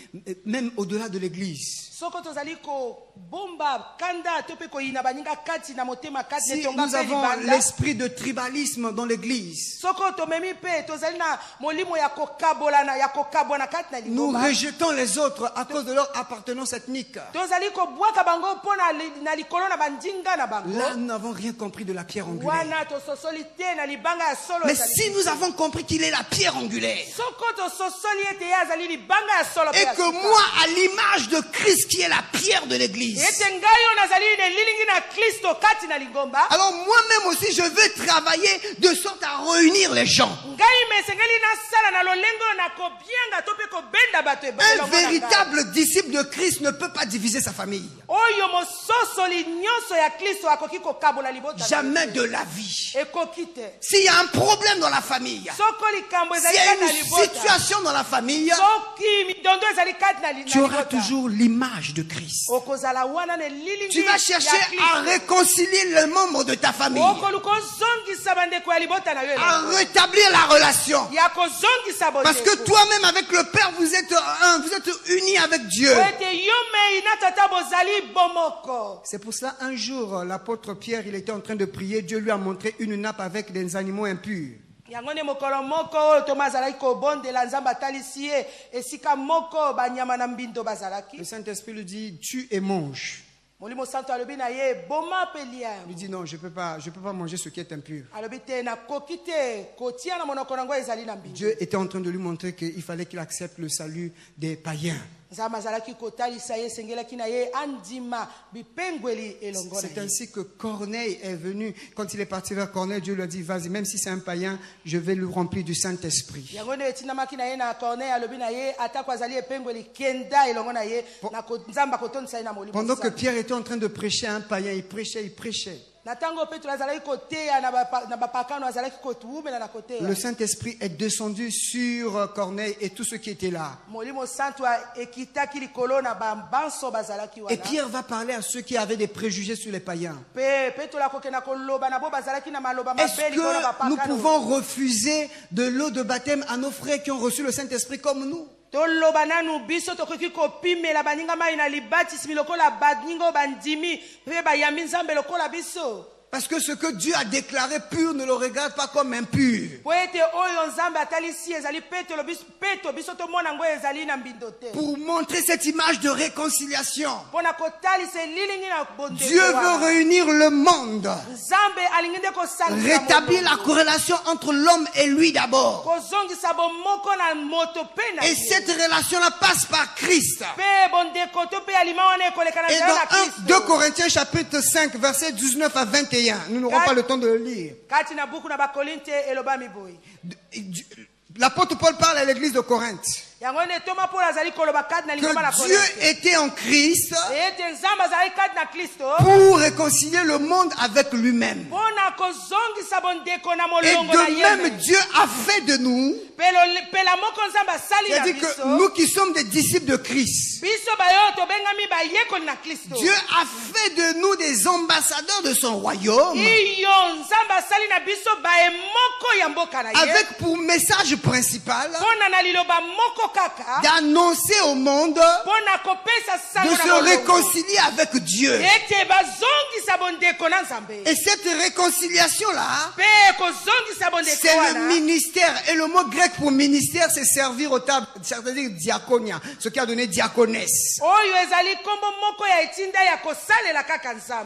même au-delà de l'église. soko tozali kobomba kanda to mpe koyina baninga kati na motema kati Si netonga nous mpe avons libanda. l'esprit de tribalisme dans l'église, soko tomemi mpe tozali na molimo ya kokabolana ya kokabwana kati na nous lingomba. rejetons les autres à cause de leur appartenance ethnique. tozali kobwaka bango mpo na likolo na bandinga na bango. Là, nous n'avons rien compris de la pierre angulaire. wana tososoli te na libanga ya solo Mais ezali si te. nous avons compris qu'il est la pierre angulaire, soko tososoli ete ye azali libanga ya solo mpe et ya que sika. moi, à l'image de Christ qui est la pierre de l'église, ete ngai oyo nazali nelilingi na kristo kati na lingomba. alors moi-même aussi, je veux travailler de sorte à réunir les gens. ngai me esengeli nasala na lolenge oyo na kobianga to mpe kobenda bato Un elongo na ngai. véritable disciple de Christ ne peut pas diviser sa famille. oyo mososoli nyonso ya kristo akoki kokabola libota na Jamais ye. de la vie. ekoki te. S'il y a un problème dans la famille, soko likambo s'il ezali y a kati na une libota, situation dans la famille, soki midondo ezali kati na tu auras libota, toujours l'image de Christ. okozala wana na elilingi Tu vas chercher à réconcilier les membres de ta famille, okoluka ozongisa bandeko ya libota na yo à elongo. rétablir la relation. ya kozongisa Parce que bondeko. toi-même avec le Père, vous êtes un, vous êtes unis avec Dieu. Po ete yo mei na tata bozali bomoko. C'est pour cela, un jour, l'apôtre Pierre, il était en train de prier, Dieu lui a montré une nappe avec des animaux impurs. yango nde mokolo moko oyo toma azalaki kobondela nzambe atalisi ye esika moko banyama na mbindo bazalaki. Le Saint-Esprit lui dit, tue et mange. molimo santo alobi na ye boma mpe lia Il lui dit, non, je peux pas manger ce qui est impur. alobi te nakoki te kotia na monoko nango ezali na mbindo. Dieu était en train de lui montrer qu'il fallait qu'il accepte le salut des païens. nzambe azalaki kotalisa ye esengelaki na ye andima bipengweli elongo na C'est ye. ainsi que Corneille est venu. Quand il est parti vers Corneille, Dieu lui a dit, vas-y, même si c'est un païen, je vais lui remplir du Saint-Esprit. yango nde etindamaki na ye na corneille alobi na ye atako azali epengweli kenda elongo na ye nzambe akotondisa ye na molimo Pendant que santo. Pierre était en train de prêcher à un païen, il prêchait. Le Saint-Esprit est descendu sur Corneille et tous ceux qui étaient là. Et Pierre va parler à ceux qui avaient des préjugés sur les païens. Est-ce que nous pouvons refuser de l'eau de baptême à nos frères qui ont reçu le Saint-Esprit comme nous? Parce que ce que Dieu a déclaré pur ne le regarde pas comme impur. Pour montrer cette image de réconciliation, Dieu veut réunir le monde, rétablir la corrélation entre l'homme et lui d'abord. Et cette relation-là passe par Christ. Et dans 2 Corinthiens chapitre 5 verset 19 à 21, nous n'aurons pas le temps de le lire. L'apôtre Paul parle à l'église de Corinthe que Dieu était en Christ pour réconcilier le monde avec lui-même. Et de même Dieu a fait de nous, c'est-à-dire que nous qui sommes des disciples de Christ, Dieu a fait de nous des ambassadeurs de son royaume, avec pour message principal d'annoncer au monde de se réconcilier avec Dieu. Et cette réconciliation-là, c'est le ministère. Et le mot grec pour ministère, c'est servir aux tables, c'est-à-dire diaconia, ce qui a donné diaconesse.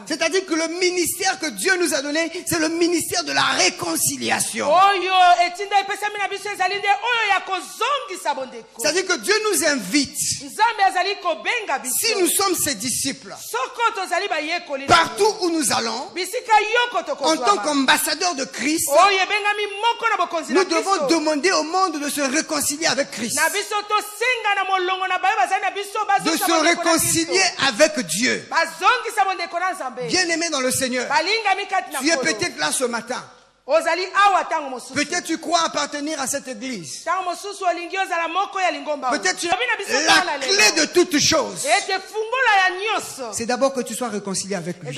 C'est-à-dire que le ministère que Dieu nous a donné, c'est le ministère de la réconciliation. C'est-à-dire que Dieu nous invite, si nous sommes ses disciples, partout où nous allons, en tant qu'ambassadeurs de Christ, nous devons demander au monde de se réconcilier avec Christ, de se réconcilier avec Dieu. Bien-aimé dans le Seigneur, tu es peut-être là ce matin. Peut-être tu crois appartenir à cette église. Peut-être tu as la clé de toutes choses. C'est d'abord que tu sois réconcilié avec lui.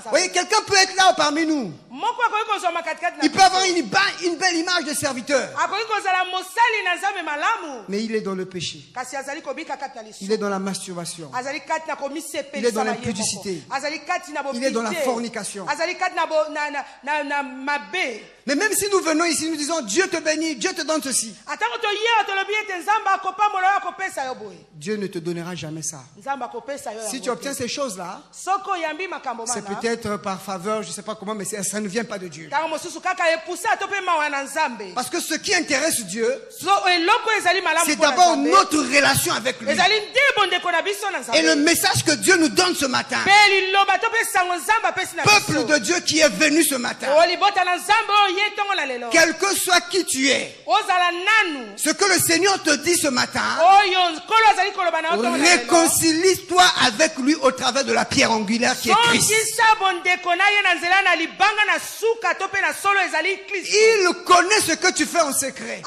Voyez, quelqu'un peut être là parmi nous. Il peut avoir une belle image de serviteur, mais il est dans le péché. Il est dans la masturbation. Il est dans l'impudicité. Il est dans la fornication. Mais même si nous venons ici, nous disons Dieu te bénit, Dieu te donne ceci, Dieu ne te donnera jamais ça. Si tu obtiens ces choses-là, c'est peut-être par faveur, je ne sais pas comment, mais ça ne vient pas de Dieu. Parce que ce qui intéresse Dieu, c'est d'abord notre relation avec lui. Et le message que Dieu nous donne ce matin, peuple de Dieu qui est venu ce matin, quel que soit qui tu es, ce que le Seigneur te dit ce matin, réconcilie-toi avec lui au travers de la pierre angulaire qui est Christ. Il connaît ce que tu fais en secret.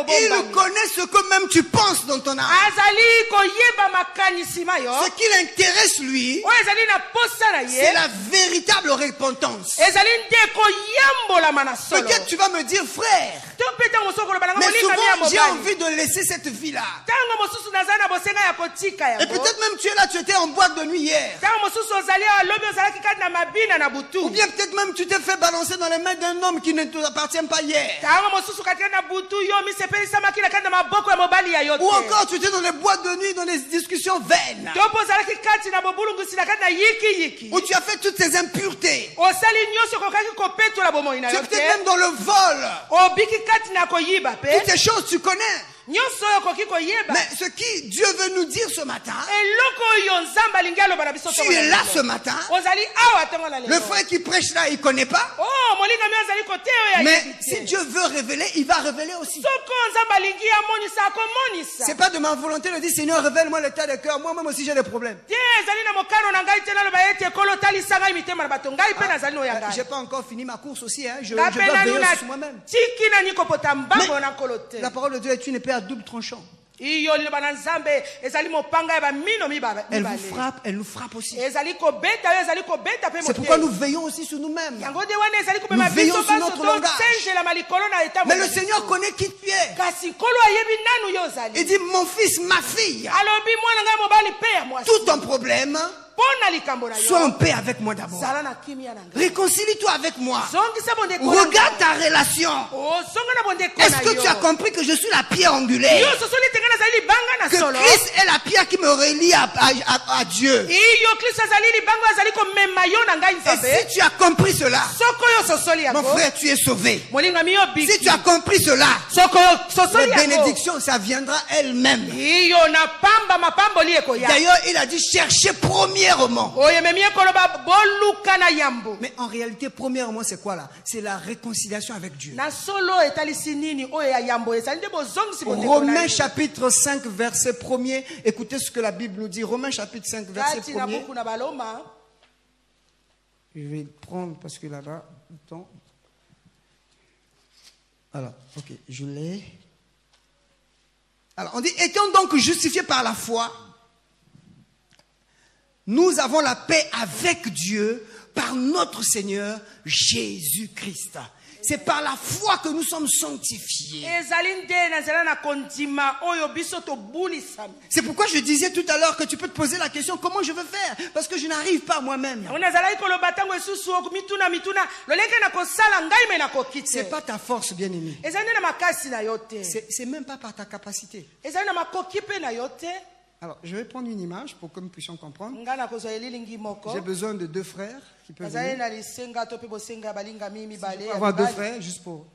Il connaît ce que même tu penses dans ton âme. Ce qui l'intéresse lui, c'est la véritable repentance. Peut-être tu vas me dire, frère, mais souvent j'ai envie de laisser cette vie-là. Et peut-être même tu es là, tu étais en boîte de nuit hier. Ou bien peut-être même tu t'es fait balancer dans les mains d'un homme qui ne t'appartient pas hier. Ou encore tu étais dans les boîtes de nuit, dans des discussions vaines, où tu as fait toutes ces impuretés. Tu es peut-être même dans le vol. Toutes ces choses tu connais. nyonso oyo okoki koyeba Mais ce qui Dieu veut nous dire ce matin, eloko oyo nzambe alingi aloba na biso tu es là ce matin. ozali awa ntongo na Le lelo frère qui prêche là, il ne connaît pas. oh molingami azali kote oyo Mais ayebi si te Dieu veut révéler, il va révéler aussi. soko nzambe alingi amonisa akomonisa C'est pas de ma volonté de dire Seigneur, révèle-moi l'état de cœur. Moi-même aussi j'ai des problèmes. te ezali na mokano na ngai te naloba ete ekolo otalisa ngai mitema na bato ngai mpe nazali na oyo ya J'ai ngai pas encore fini ma course aussi. Hein. Je ngai dois mpe nanu veiller sur moi-même. natiki nani kopota mbango na nkolo te La parole de Dieu est une épée à double tranchant. iyo liloba na nzambe ezali mopanga ya bamino Elle vous frappe, elle nous frappe aussi. ezali kobeta oyo ezali kobeta mpe C'est pourquoi nous veillons aussi sur nous-mêmes. yango nde wana ezali Nous komema veillons biso sur baso notre langage. tosengelama likolo na eta Mais le Seigneur connaît qui tu es. kasi nkolo ayebi nanu yo Il ozali dit, mon fils, ma fille, alobi mwana ngai mobali mpe ya mwasi tout ton problème, mpo na likambo na sois en yo paix avec moi d'abord. zala na kimia na ngai Réconcilie-toi avec moi. zongisa bondeko na Regarde ngai. ta relation. ozonga na bondeko Est-ce na que tu as yo compris que je suis la pierre angulaire? yo sosoli te ngai nazali libanga na Que solo Christ est la pierre qui me relie à Dieu. iyo kristo azali libanga oyo azali komema yo na ngai Et nzambe si tu as compris cela, soko oyo sosoli mon yango frère, tu es sauvé. molingami yo Si biki tu as compris cela, soko oyo les sosoli yango bénédictions, ça viendra elle-même. iyo na pamba mapamboli ekoya D'ailleurs, il a dit chercher premièrement. oyo ememi ekoloba boluka na yambo Mais en réalité, premièrement, c'est quoi là? C'est la réconciliation avec Dieu. na solo etalisi nini oyo ya yambo ezali nde bozongisi bondeko na Romains yo. chapitre 5, verset 1er. Écoutez ce que la Bible nous dit. Romains chapitre 5, verset kati na 1er. buku na baloma Je vais prendre parce que là-bas, le temps. Alors, ok, je l'ai. Alors, on dit, étant donc justifiés par la foi, nous avons la paix avec Dieu par notre Seigneur Jésus-Christ. C'est par la foi que nous sommes sanctifiés. ezali nde na nzela na kondima oyo biso tobulisami C'est pourquoi je disais tout à l'heure que tu peux te poser la question, comment je veux faire? Parce que je n'arrive pas moi-même. yango nazalaki koloba ntango esusu mituna lolenge na kosala ngai me nakoki te C'est pas ta force, bien-aimé. ezali nde na makasi na yo te C'est même pas par ta capacité. ezali na makoki mpe na yo te Alors, je vais prendre une image pour que nous puissions comprendre. ngai nakozwa elilingi moko J'ai besoin de deux frères qui peuvent nazali venir. na lisenga to mpe bosenga ya balingami mibale On ya va avoir deux mibali. frères, juste pour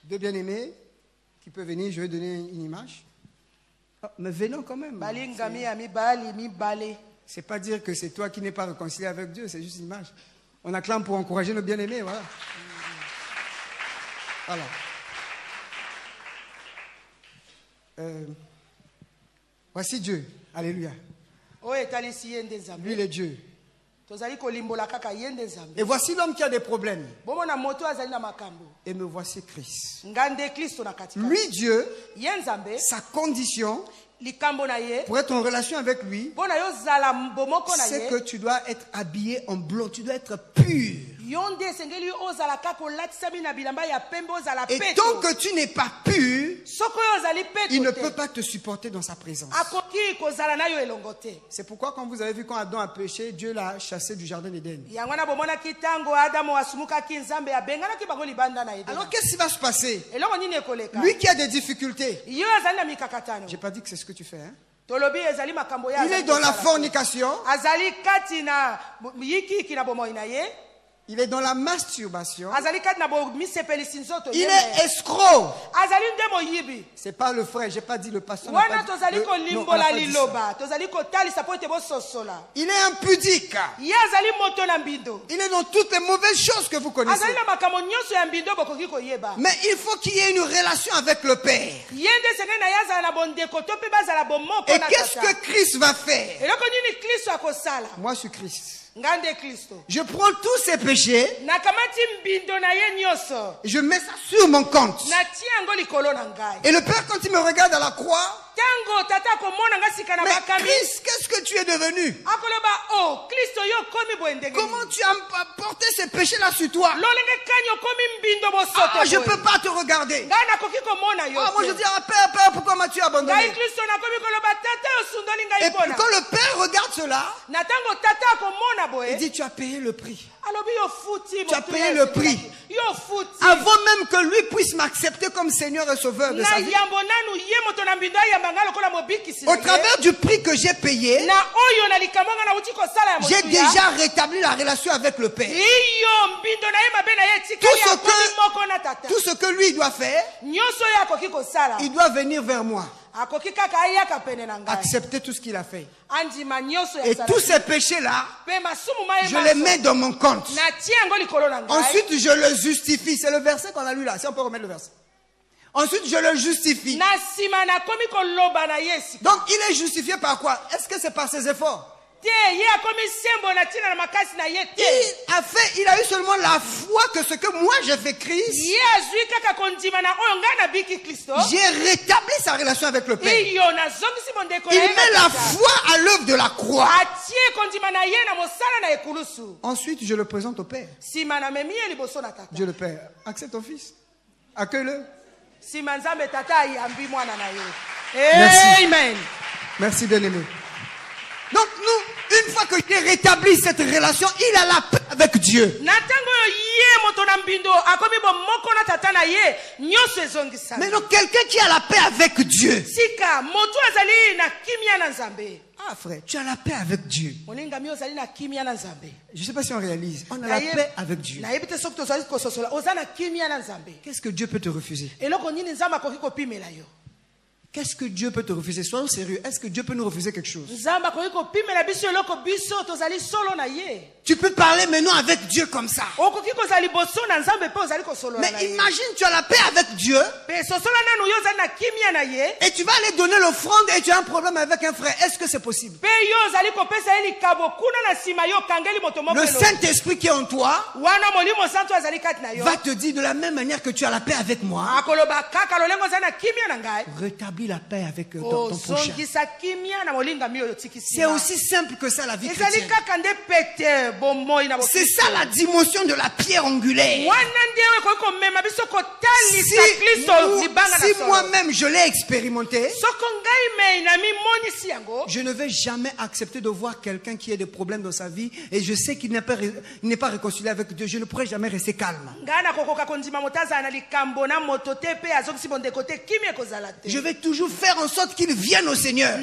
deux bien-aimés qui peuvent venir. Je vais donner une image. Ah, mais venons quand même. balingami ya mibale C'est pas dire que c'est toi qui n'es pas réconcilié avec Dieu, c'est juste une image. On acclame pour encourager nos bien-aimés, voilà. Voilà. Voici Dieu. Alléluia. oyo etalisi ye nde nzambe Lui, il est Dieu. tozali kolimbola kaka ye nde nzambe Et voici l'homme qui a des problèmes. bomona moto azali na makambo Et me voici Christ. nga nde kristo na katikati Lui, Dieu, ye nzambe sa condition likambo na ye pour être en relation avec lui, mpo na yo zala bomoko na c'est ye que tu dois être habillé en blanc, tu dois être pur. yo nde esengeli ozala kaka olatisami na bilamba ya pembe ozala Et peto tant que tu n'es pas pur, soki oyo ozali il ne peto peut te pas te supporter dans sa présence. akoki kozala na yo elongo te C'est pourquoi quand vous avez vu quand Adam a péché, Dieu l'a chassé du jardin d'Éden. yango wana bomonaki ntango adamu asumukaki nzambe abenganaki bango libanda na Alors edena qu'est-ce qui va se passer? eloko nini ekoleka Lui qui a des difficultés, yo azali na mikakatano j'ai pas dit que c'est ce que tu fais, hein? tolobi ezali makambo ya Il est dans la fornication, azali kati na yikiki na bomoi na ye il est dans la masturbation, azali kati na bomisepelisi nzoto il ye est escroc. azali nde moyibi C'est pas le frère, j'ai pas dit le pasteur. n'a wana pas dit- tozali non, on n'a kolimbola pas dit ça. liloba tozali kotalisa mpo ete bososola Il est impudique. ye azali moto na mbindo Il est dans toutes les mauvaises choses que vous connaissez. azali na makambo nyonso ya mbindo bokoki koyeba Mais il faut qu'il y ait une relation avec le Père. ye nde esengeli na ye azala na bondeko to mpe bazala bomoko Et na qu'est-ce tata que Christ va faire? eloko nini kristo akosala Moi, je suis Christ. nga nde kristo Je prends tous ces péchés, nakamati mbindo na ye nyonso je mets ça sur mon compte. natie yango likolo na ngai Et le Père, quand il me regarde à la croix, ntango tata akomona nga sika na mais bakami Christ, qu'est-ce que tu es devenu? akoloba o kristo yo okomi boye ndenge Comment nini? tu as porté ces péchés-là sur toi? lolenge kani okomi mbindo Ah, bosoto je ne boye? peux pas te regarder. ngai nakoki komona yo Ah, moi, te. je dis, ah, Père, Père, pourquoi m'as-tu ngai abandonné? kristo nakomi koloba tata osundoli Et ngai puis, mpona quand le Père regarde cela, na ntango tata akomona il boye dit, tu as payé le prix. alobi yo futi Tu as moto payé yo le esengeli. prix. yo futi Avant même que lui puisse m'accepter comme Seigneur et Sauveur de na sa vie, yambo nanu ye moto na mbindo ayamba Au travers du prix que j'ai payé, j'ai déjà rétabli la relation avec le Père. Tout ce que lui doit faire, il doit venir vers moi. Accepter tout ce qu'il a fait. Et tous ces péchés-là, je les mets dans mon compte. Ensuite, je le justifie. C'est le verset qu'on a lu là. Si on peut remettre le verset. Ensuite, je le justifie. Donc, il est justifié par quoi? Est-ce que c'est par ses efforts? Il a eu seulement la foi que ce que moi j'ai fait Christ, j'ai rétabli sa relation avec le Père. Il met la foi à l'œuvre de la croix. Ensuite, je le présente au Père. Dieu le Père, accepte ton fils. Accueille-le. Merci. Amen. Merci, bien-aimé. Donc nous, une fois que j'ai rétabli cette relation, il a la paix avec Dieu. Mais donc quelqu'un qui a la paix avec Dieu. Ah frère, tu as la paix avec Dieu. Je ne sais pas si on réalise. On a la paix avec Dieu. Qu'est-ce que Dieu peut te refuser? Qu'est-ce que Dieu peut te refuser? Soyons sérieux. Est-ce que Dieu peut nous refuser quelque chose? Tu peux parler maintenant avec Dieu comme ça. Mais imagine, tu as la paix avec Dieu. Et tu vas aller donner l'offrande et tu as un problème avec un frère. Est-ce que c'est possible? Le Saint-Esprit qui est en toi va te dire de la même manière que tu as la paix avec moi. Rétablis la paix avec ton prochain. C'est aussi simple que ça la vie chrétienne. C'est ça la dimension de la pierre angulaire. Si moi-même je l'ai expérimenté, je ne vais jamais accepter de voir quelqu'un qui a des problèmes dans sa vie et je sais qu'il n'est pas réconcilié avec Dieu. Je ne pourrai jamais rester calme. Je vais toujours faire en sorte qu'il vienne au Seigneur.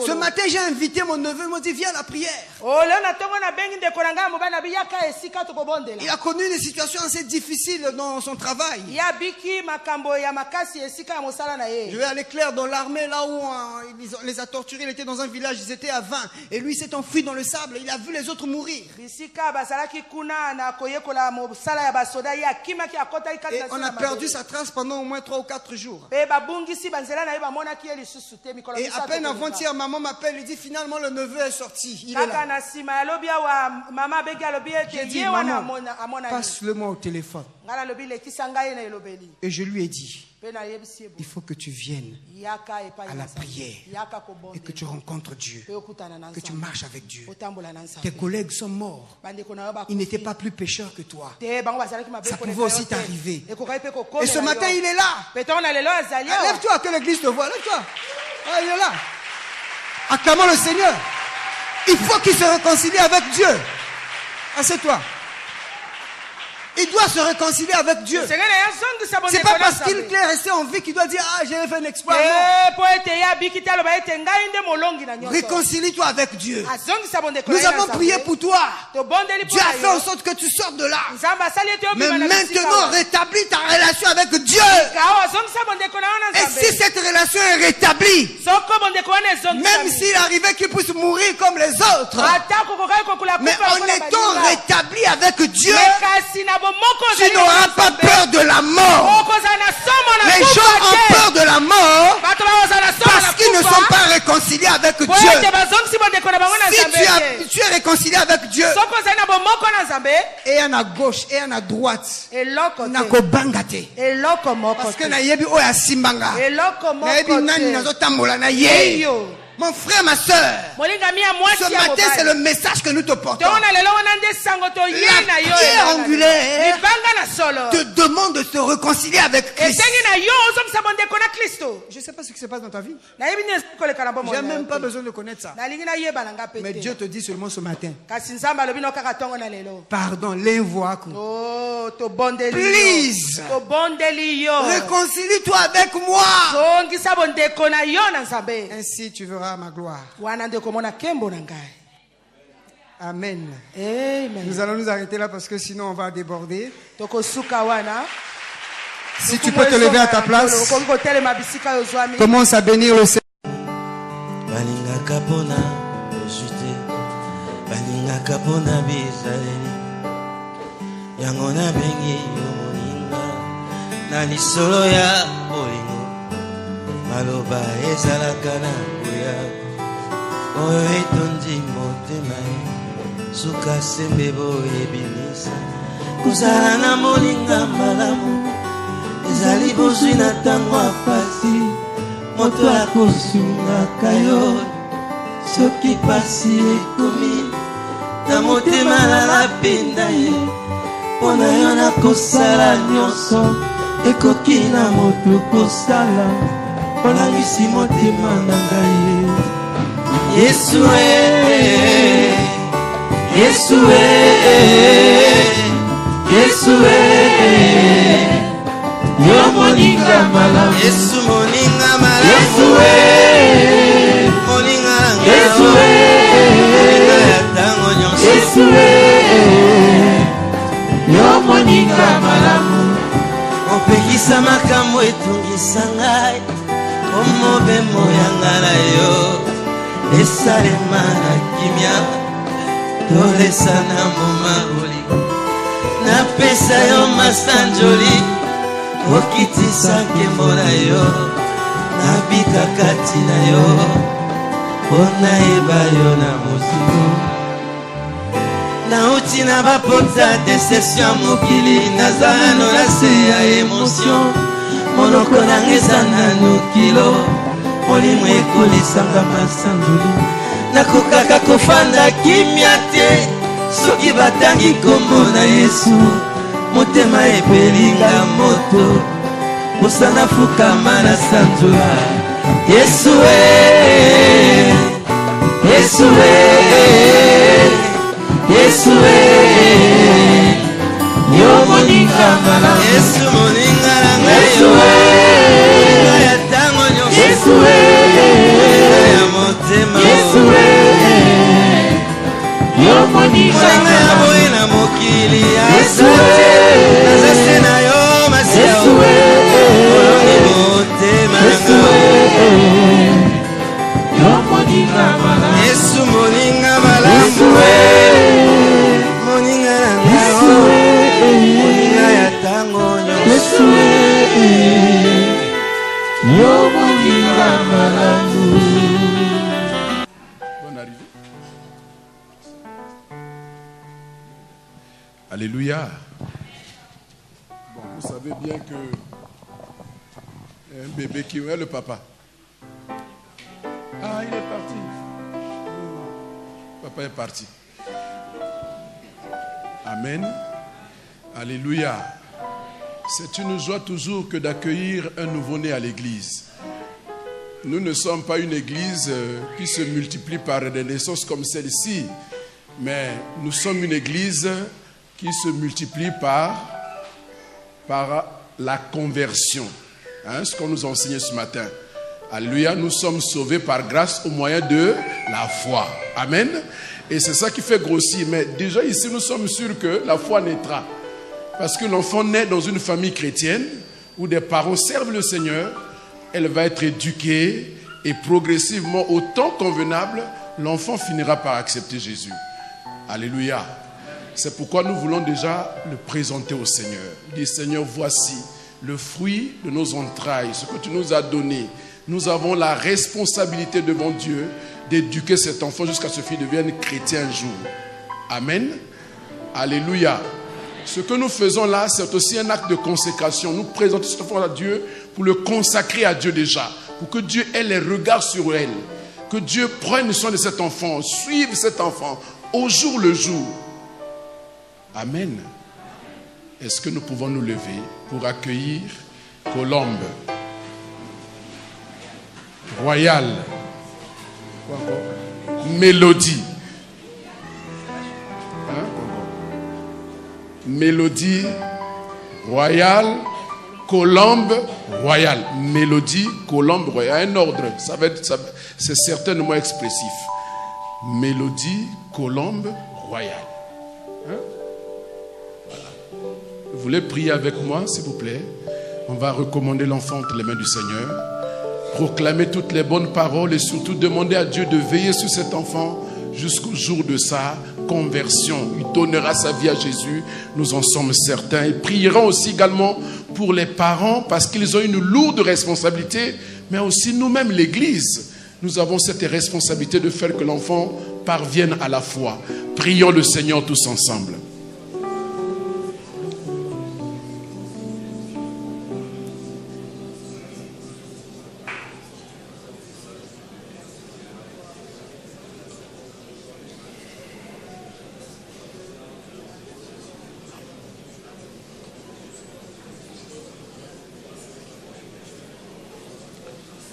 Ce matin, j'ai invité mon neveu, il m'a dit viens à la prière. Il a connu une situation assez difficile dans son travail. Je vais aller clair dans l'armée, là où on les a torturés. Il était dans un village, ils étaient à 20. Et lui s'est enfui dans le sable. Il a vu les autres mourir. Et on a perdu sa trace pendant au moins 3 ou 4 jours. Et à peine avant-hier, maman m'appelle, il dit finalement le neveu est sorti. Il est là. J'ai dit maman, passe-le-moi au téléphone. Et je lui ai dit, il faut que tu viennes à la prière et que tu rencontres Dieu, que tu marches avec Dieu. Tes collègues sont morts. Ils n'étaient pas plus pécheurs que toi. Ça pouvait aussi t'arriver. Et ce matin, il est là. Lève-toi, que l'église te voit. Lève-toi. Ah, il est là. Acclamons le Seigneur. Il faut qu'il se réconcilie avec Dieu. Assieds-toi. Il doit se réconcilier avec Dieu. C'est pas parce qu'il est resté en vie qu'il doit dire ah j'ai fait un exploit. Réconcilie-toi avec Dieu. Nous avons prié pour toi. Dieu a fait en sorte que tu sortes de là. Mais maintenant rétablis ta relation avec Dieu. Et si cette relation est rétablie, même s'il arrivait qu'il puisse mourir comme les autres, mais en étant rétabli avec Dieu, tu n'auras pas peur de la mort. Les gens ont peur de la mort parce qu'ils ne sont pas réconciliés avec Dieu. Si tu es réconcilié avec Dieu, et un à gauche et un à droite, parce que nayebi oya simbanga, nayebi nani nazotambola na ye. Mon frère, ma soeur, ce matin c'est le message que nous te portons. La pierre angulaire te demande de se réconcilier avec Christ. Je ne sais pas ce qui se passe dans ta vie. Je n'ai même pas besoin de connaître ça. Mais Dieu te dit seulement ce matin. Pardon, l'invoque. Please. Réconcilie-toi avec moi. Ainsi tu verras ma gloire. Amen. Amen. Nous allons nous arrêter là parce que sinon on va déborder. Si tu peux te lever à ta place, commence à bénir le Seigneur. Suka sembebo ebimisa Kuzala na molinga malamu Ezali bozwi na tango apasi Moto akosunga kayo Soki pasi ekomi Na motema na lapenda ye Pona yo na kosala nyonso Ekoki na moto kosala Olangisi motema na ngai Yesu Yesue, Yesue, yo moninga malamu. Yesu moninga malamu. Yesue, moninga malamu. Yesue, moninga yatango nyonso. Yesue, yo moninga malamu. Opekisa makambo etungisa ngai, omobemo yanga na yo, esalema na kimia. Tolesana momaboli Na pesa yo masanjoli Okitisa kembo na yo Nabika kati na yo Pona eba yo na mosiko Nauti na bapota deception mokili Nazano na se ya emotion Monoko nangeza nanu kilo Molimo ekolisanga masanjoli Nakokaka kofanda kimia te Soki batangi kombo na Yesu Motema epelinga moto Mosana fukama na sanzula Yesu Yesu Yesu Yo moninga mala Yesu moninga na Yesu Moninga ya tango nyonso Yesu ya motema Yesu Yo moninga ya boina mokili Yesu Nazase na yo maseo Yesu Olongi motema Yesu Yo moninga mala Yesu moninga mala Yesu moninga na Yesu moninga ya tango Yesu Yo moninga mala Alléluia. Bon, vous savez bien que un bébé qui est le papa. Ah, il est parti. Papa est parti. Amen. Alléluia. C'est une joie toujours que d'accueillir un nouveau-né à l'église. Nous ne sommes pas une église qui se multiplie par des naissances comme celle-ci, mais nous sommes une église qui se multiplie par la conversion. Hein, ce qu'on nous a enseigné ce matin. Alléluia, nous sommes sauvés par grâce au moyen de la foi. Amen. Et c'est ça qui fait grossir. Mais déjà ici, nous sommes sûrs que la foi naîtra. Parce que l'enfant naît dans une famille chrétienne où des parents servent le Seigneur. Elle va être éduquée et progressivement, au temps convenable, l'enfant finira par accepter Jésus. Alléluia. C'est pourquoi nous voulons déjà le présenter au Seigneur. Dis Seigneur, voici le fruit de nos entrailles, ce que tu nous as donné. Nous avons la responsabilité devant Dieu d'éduquer cet enfant jusqu'à ce qu'il devienne chrétien un jour. Amen. Alléluia. Ce que nous faisons là, c'est aussi un acte de consécration. Nous présentons cet enfant à Dieu pour le consacrer à Dieu déjà. Pour que Dieu ait les regards sur elle. Que Dieu prenne soin de cet enfant, suive cet enfant au jour le jour. Amen. Est-ce que nous pouvons nous lever pour accueillir Colombe Royal, Mélodie, hein? Mélodie Royal, Colombe Royal, Mélodie Colombe Royal, un ordre, c'est certainement expressif. Mélodie Colombe Royal. Hein? Voilà. Vous voulez prier avec moi, s'il vous plaît? On va recommander l'enfant entre les mains du Seigneur, proclamer toutes les bonnes paroles et surtout demander à Dieu de veiller sur cet enfant jusqu'au jour de sa conversion. Il donnera sa vie à Jésus, nous en sommes certains. Et prierons aussi également pour les parents parce qu'ils ont une lourde responsabilité, mais aussi nous-mêmes, l'Église. Nous avons cette responsabilité de faire que l'enfant parvienne à la foi. Prions le Seigneur tous ensemble.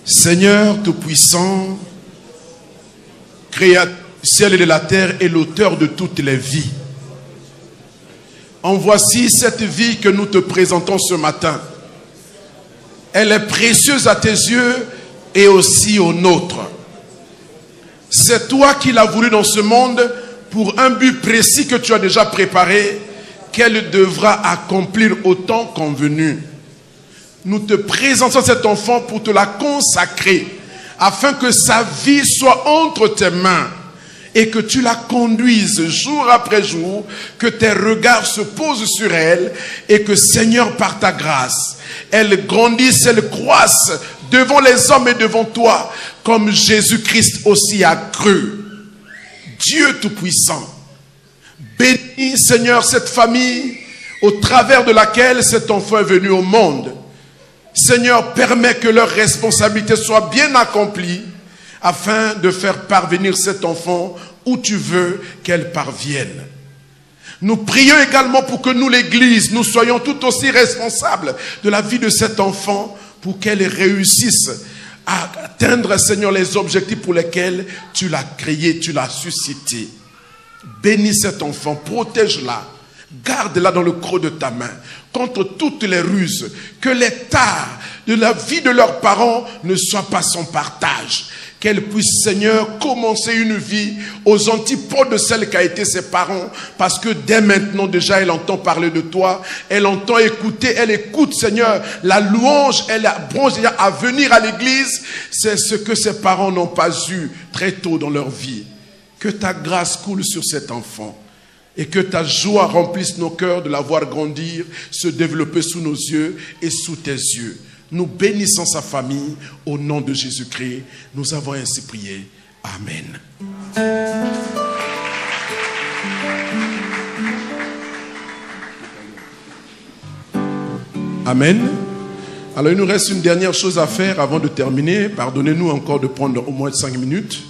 Seigneur Tout-Puissant, Créateur du ciel et de la terre et l'auteur de toutes les vies. En voici cette vie que nous te présentons ce matin. Elle est précieuse à tes yeux et aussi aux nôtres. C'est toi qui l'as voulu dans ce monde pour un but précis que tu as déjà préparé, qu'elle devra accomplir au temps convenu. Nous te présentons cet enfant pour te la consacrer, afin que sa vie soit entre tes mains et que tu la conduises jour après jour, que tes regards se posent sur elle et que, Seigneur, par ta grâce, elle grandisse, elle croisse devant les hommes et devant toi, comme Jésus-Christ aussi a cru. Dieu Tout-Puissant, bénis, Seigneur, cette famille au travers de laquelle cet enfant est venu au monde. Seigneur, permets que leur responsabilité soit bien accomplie afin de faire parvenir cet enfant où tu veux qu'elle parvienne. Nous prions également pour que nous, l'Église, nous soyons tout aussi responsables de la vie de cet enfant pour qu'elle réussisse à atteindre, Seigneur, les objectifs pour lesquels tu l'as créé, tu l'as suscité. Bénis cet enfant, protège-la. Garde-la dans le creux de ta main contre toutes les ruses, que les tares de la vie de leurs parents ne soient pas son partage, qu'elle puisse, Seigneur, commencer une vie aux antipodes de celle qu'a été ses parents, parce que dès maintenant déjà elle entend parler de toi, elle entend écouter, elle écoute, Seigneur, la louange, elle apprend à venir à l'église. C'est ce que ses parents n'ont pas eu très tôt dans leur vie. Que ta grâce coule sur cet enfant et que ta joie remplisse nos cœurs de la voir grandir, se développer sous nos yeux et sous tes yeux. Nous bénissons sa famille au nom de Jésus-Christ. Nous avons ainsi prié. Amen. Amen. Alors il nous reste une dernière chose à faire avant de terminer. Pardonnez-nous encore de prendre au moins 5 minutes.